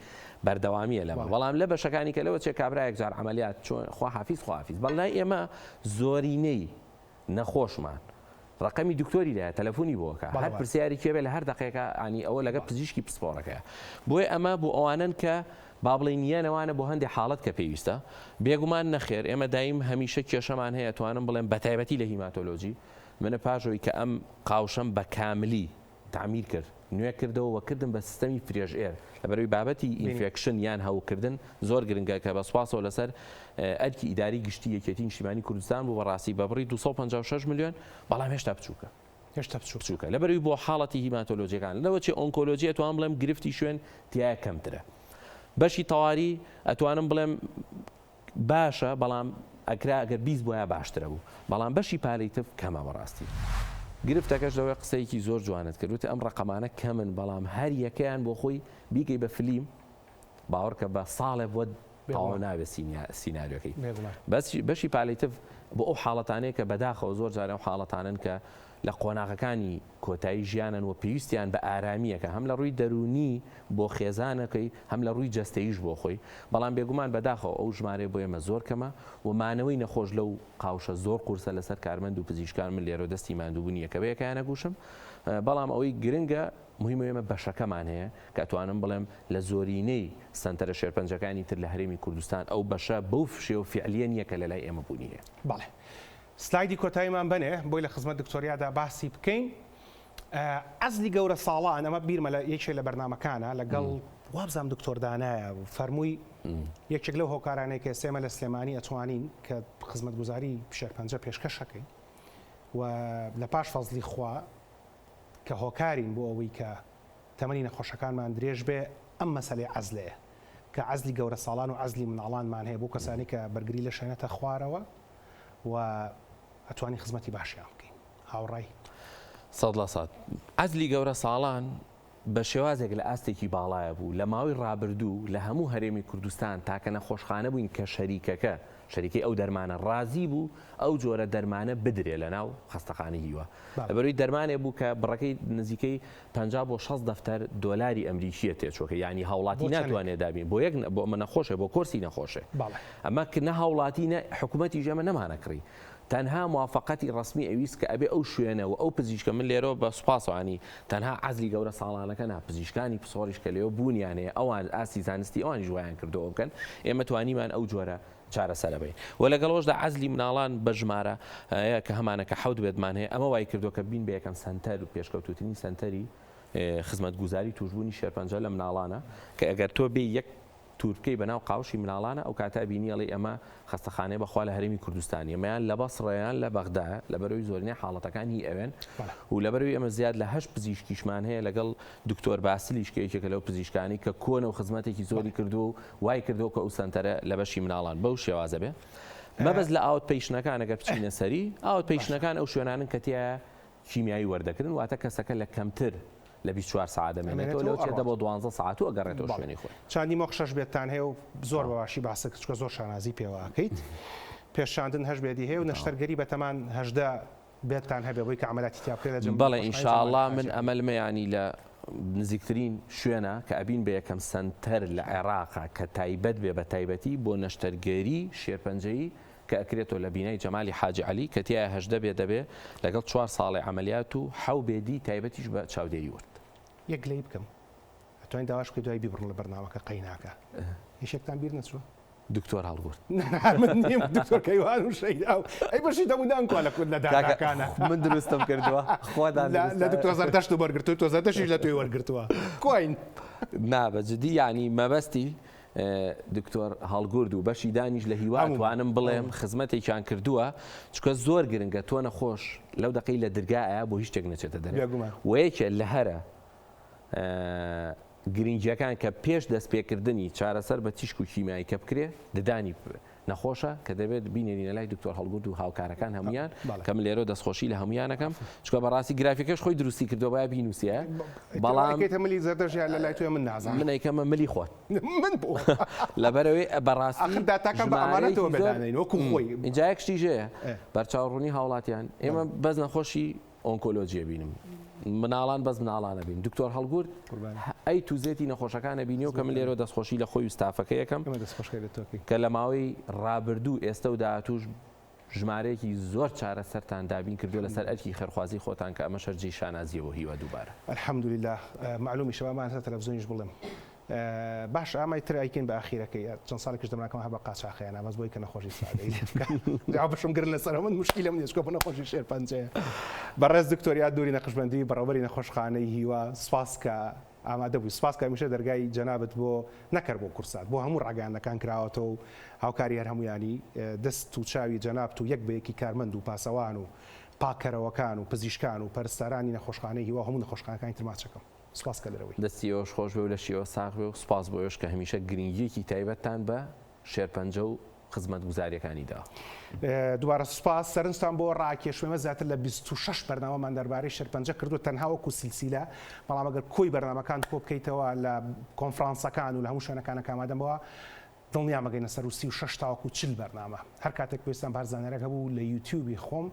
بەردەوامیە لەمە بەڵام لە بەشەکانی کە لەوە چێ کابراایەک جار عملیات چۆن خواحافیز بەڵای ئێمە زۆرینەی نەخۆشمان ڕقەمی دکتۆری لایە تەلەفۆنی بۆکە هەر پرسیاری کێ بێ لە هەر دقیقە ینی ئەوە لەگە پزیشکی پسپۆڕەکە بۆیە ئەمە بۆ ئەوانن کە با بڵێ نیانەوانە بۆ هەندێک حاڵەت کە پێویستە بێگومان نەخێر ئێمە دایم هەمیشە کێشەمان هەیە توانم بڵێم بە تایبەتی لە هیماتۆلۆجی منە پاشەوەی کە ئەم قاوشەم بە کاملی تعمیر کرد نوێ کردەوە وەکردن بە سیستەمی فرێژ ئێر لەبەرەوەی بابەتی ئینفێکشن یان هەوکردن زۆر گرنگە کە بە سوپاسەوە لەسەر ئەرکی ئیداری گشتی یەکێتی نیشتیمانی کوردستان بوو بەڕاستی بە بڕی 256 میلیۆن بەڵام هێشتا بچووکە بچووکە لەبەرەوەی بۆ حاڵەتی هیماتۆلۆجیەکان لەوە چێ ئۆنکۆلۆجی ئەتوان بڵێم گرفتی شوێن تایە کەمترە بەشی تەواری ئەتوانم بڵێم باشە بەڵام ئەکرا ئەگەر 20 بۆیە باشترە بوو بەڵام بەشی پالیتیڤ کەمە بەڕاستی گرفتەکەش لەوەی قسەیەکی زۆر جوانت کردوتە ئەم ڕقەمانە کەمن بەڵام هەر یەکەیان بۆ خۆی بیکەی بە فلیم باوەڕکە بە ساڵێ بۆ تەواو نابێت سیناریۆکەی بەشی پالیتیڤ بۆ ئەو حاڵەتانەیە کە بەداخەوە زۆر جارە ئەو حاڵەتانن کە لە قۆناغەکانی کۆتایی ژیانن و پێویستیان بە ئارامیەکە هەم لە ڕووی دەرونی بۆ خێزانەکەی هەم لە ڕووی جەستەیش بۆ خۆی بەڵام بێگومان بەداخەوە ئەو ژمارە بۆ ئێمە زۆر کەمە و مانەوەی نەخۆش لەو قاوشە زۆر قورسە لەسەر کارمەند و پزیشکان من لێرە دەستی ماندووبوونیە کە بەیەکیان نەگوشم بەڵام ئەوەی گرنگە مهمە ئێمە بەشەکەمان هەیە کە توانم بڵێم لە زۆرینەی سنتەرە شێرپەنجەکانی تر لە هەرێمی کوردستان ئەو بەشە بەو فشێ و فعلیە نیە کە لەلای ئێمە بوونیە. بەڵێ سلایدی کۆتاییمان بنێ بۆی لە خزمەت دکتۆریادا باسی بکەین عەزلی گەورە ساڵان ئەمە بیرمە لە یەکێک لە بەرنامەکانە لەگەڵ وابزانام دکتۆر دانایە و فەرمووی یەکێک لەو هۆکارانەی کە ئێمە لە سلێمانی ئەتوانین کە خزمەتگوزاری شێرپەنجە پێشکەشەکەین و لە پاش فەزلی خوا کە هۆکارین بۆ ئەوەی کە تەمەنی نەخۆشەکانمان درێژ بێ ئەم مەسەلەی عەزلەیە کە عەزلی گەورە ساڵان و عەزلی مناڵانمان هەیە بۆ کەسانی کە بەرگری لە شوێنەتە خوارەوە و ئەتوانی خزمەتی باشیان بکەین هاوڕای 100% عەزلی گەورە ساڵان بە شێوازێک لە ئاستێکی باڵایە بوو لە ماوەی ڕابردوو لە هەموو هەرێمی کوردستان تاکە نەخۆشخانە بووین کە شەریکەکەی ئەو دەرمانە ڕازی بوو ئەو جۆرە دەرمانە بدرێ لە ناو خەستەخانە هیوە لەبەرەوەی دەرمانێ بوو کە بڕەکەی نزیکەی 50 بۆ 60 دەفتەر دۆلاری ئەمریکیە تێچۆکە یعنی هاوڵاتی ناتوانێت دابین بۆ یەک بۆ ئەمە نەخۆشە بۆ کۆرسی نەخۆشێ ئەمە کە نە هاوڵاتی نە حکوومەتی ژەمە نەمانەکڕی تەنها موافقەتی ڕسمی ئەویست کە ئەبێ ئەو شوێنەوە ئەو پزیشکە من لێرەوە بە سوپاسوانی تەنها عەزلی گەورە ساڵانەکە نا پزیشکانی پسۆڕیش کە لێەوە بوونیانەیە ئەوان ئاسی زانستی ئەوانی ژوایان کردەوە بکەن ئێمە توانیمان ئەو جۆرە چارەسەرە بین و لەگەڵەوەشدا عەزلی مناڵان بە ژمارە کە هەمانەکە حەوت بێتمان هەیە ئەمە وای کردو کە بین بە یەکەم سەنتەر و پێشکەوتوتنی سەنتەری خزمەتگوزاری توشبوونی شێرپەنجە لە مناڵانە کە ئەگەر تۆ بێ یەک تورکەی بەناو قاوشی مناڵانە ئەو کاتا بینیەڵی ئەمە خەستەخانەیە بەخوا لە هەرێمی کوردستانی ئەمەیان لە بەسڕیان لە بەغدا لەبەرەوەی زۆرینەی حاڵەتەکانی ئەوێن و لەبەرەوەی ئەمە زیاد لە 8 پزیشکیشمان هەیە لەگەڵ دکتۆر باسیلیش کە یەکێکە لەو پزیشکانی کە کۆنە و خزمەتێکی زۆری کردو و وای کردەوە کە ئەو سەنتەرە لە بەشی مناڵان بەو شێوازە بێ مەبەست لە ئاوت پێیشنەکان ئەگەر بچینە سەری ئاوت پێیشنەکان ئەو شوێنانن کە تیا کیمیایی وەردەکردن واتە کەسەکە لە کەمتر لە 24 ساعت دەمێنێتەوە لەو چێدە بۆ 12 ساعت و ئەگەڕێتەوە شوێنی خۆی چاندی مۆخ شەش بێتتان هەیە و زۆر بەواشی باسە کچکە زۆر شانازی پێوەکەیت پێشاندن هەش بێتی هەیە و نەشتەرگەری بەتەمان هەشدا بێتتان هەبێ بۆی کە عمەلاتی تیا بکرێت بەڵێ ئینشاءالله من ئەمەلمەیانی لە نزیکترین شوێنە کە ئەبین بە یەکەم سەنتەر لە عێراقا کە تایبەت بێ بە تایبەتی بۆ نەشتەرگەری شێرپەنجەیی کە ئەکرێتەوە لە بینایی جەمالی حاجی عەلی کە تیا هەشدە بێ دەبێ لەگەڵ 4 ساڵی عملیات و حەو بێدی تایبەتیش بە چاودێری ورد یەک لێی بکەم ئەتوانین داواش بکەی دوای بیبڕن لە بەرنامەکە قەیناکە هیچێکتان بیر نەچووە دکتۆر هەڵگورت دکتۆر کەیوان و شەیدا و ئەی بەشی دەمودان کوا لە کورد لە داکانە من دروستم کردووە خۆدان لە دکتۆر زەردەشت و وەرگرتووی تۆ زەردەشیش لە توێ وەرگرتووە کوین نا بەجددی یعنی مەبەستی دکتۆر هەڵگورد و بەشی دانیش لە هیوان توانم بڵێم خزمەتێکیان کردووە چکە زۆر گرنگە تۆ نەخۆش لەو دقی لە دەرگایە بۆ هیچ شتێک نەچێتە دەرێ و یەکێ لە هەرە گرنگیەکان کە پێش دەستپێکردنی چارەسەر بە تیشک و کیمیایی کە بکرێ ددانی نەخۆشە کە دەبێت بینێنینە لای دکتۆر هەڵگورد و هاوکارەکان هەمویان کە من لێرە دەستخۆشی لە هەمویانەکەم چکە بەڕاستی گرافیکەش خۆی دروستی کردو بە بینوسیە بەڵام ملی زەردەژیان لە لای توێ من نازانم من ئەیکەمە ملی خۆت من بۆ لەبەرەوەی بەڕاستی داتاکەم بە ئەمانەتەوە بەدانین وەکو خۆی اینجا یەک شتیژەیە بەرچاوڕوونی هاوڵاتیان ئێمە بەس نەخۆشی ئۆنکۆلۆجیە بینم مناڵان بەس مناڵانە بین دکتۆر هەڵگورد ئەی توزێتی نەخۆشەکانە بینی و کە من لێرە دەستخۆشی لە خۆی و ستافەکە یەکەم کە لە ماوەی ڕابردوو ئێستا و داهاتووش ژمارەیەکی زۆر چارەسەرتان دابین کردو لەسەر ئەرکی خێرخوازی خۆتان کە ئەمە شەرجی شانازیەوە هیوە دووبارە الحەمدولله معلومی شەوامان هەتا تەلەڤیزیۆنیش بڵێم باش ئامای تر ئایکن بە ئاخیرەکەی چەند ساڵێکش دەماکەم هەبە قاچاقییان ئەمەز بۆی کە نەخۆشی سادەی بەشم گرن لەسەر من مشکلە من چکۆ نەخۆشی شێرپەنجەیە بەڕێز دکتۆریا دووری نەخشبەندی بەڕێوەبەری نەخۆشخانەی هیوە سوپاس کە ئامادە بووی سوپاس کە میشە دەرگای جەنابەت بۆ نەکرد بۆ کورسات بۆ هەموو ڕاگەیانەکان کراوەتەوە و هاوکاری هەر هەمویانی دەست و چاوی جەنابەت و یەک بەیەکی کارمەند و پاسەوان و پاکەرەوەکان و پزیشکان و پەرستەرانی نەخۆشخانەی هیوە هەموو نەخۆشخانەکانی ترماچەکەم سپاس کە لەرەوەی دەستیەوەش خۆش بێ و لە شیوە ساغ بێ و سپاس بۆیش کە هەمیشە گرنگیەکی تایبەتتان بە شێرپەنجە و خزمەتگوزاریەکانیدا دوبارە سوپاس سەرنجتان بۆ ڕاکێشمێمە زیاتر لە 26 بەرنامەمان دەربارەی شێرپەنجە کردو تەنها وەکو سیلسیلە بەڵام ئەگەر کۆی بەرنامەکان کۆ بکەیتەوە لە کۆنفرانسەکان و لە هەموو شوێنەکانە ئامادەمەوە دڵنیا مەگەینە سەر و 36 تاوەکو 40 بەرنامە هەر کاتێک پێویستم بارزانەرێک هەبوو لە یوتیوبی خۆم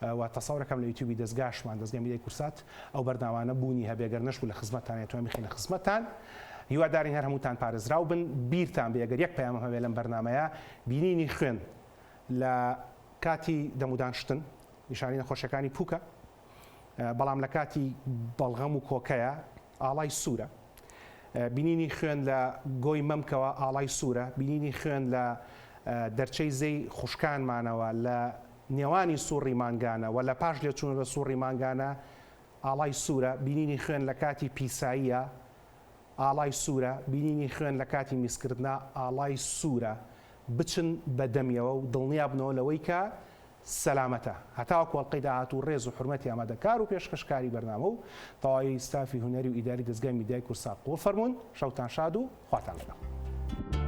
و تەسەورەکەم لە یوتیوبی دەستگاشمان دەستگای میدیای کورسات ئەو بەرداوانە بوونی هەبێگەر نەشبوو لە خزمەتتان توانین بخینە خزمەتتان هیوادارین هەر هەمووتان پارێزراو بن بیرتان بێ ئەگەر یەک پەیامە هەبێ لەم بەرنامەیە بینینی خوێن لە کاتی دەمودانشتن نیشانی نەخۆشەکانی پووکە بەڵام لە کاتی بەڵغەم و کۆکەیە ئاڵای سوورە بینینی خوێن لە گۆی مەمکەوە ئاڵای سوورە بینینی خوێن لە دەرچەی زەی خوشکانمانەوە لە نێوانی سوڕی مانگانە و لە پاش لێچوون لە سوڕی مانگانە ئاڵای سوورە بینینی خوێن لە کاتی پیساییە، ئاڵای سوورە بینینی خوێن لە کاتی میسکردنا، ئاڵای سوورە بچن بەدەمیەوە و دڵنیا بنەوە لەوەی کە سەلامەتە. هەتاوەکو ئەڵلقەی داهات و ڕێز و حرمەتی ئامادەکار و پێشکەشکاری بەرنامە و تەواوی ستافی هونەری و ئیداری دەستگای میدیای کورسات قوڵ فەرمونون، شەوتان شاد و خواتان لەگەڵ.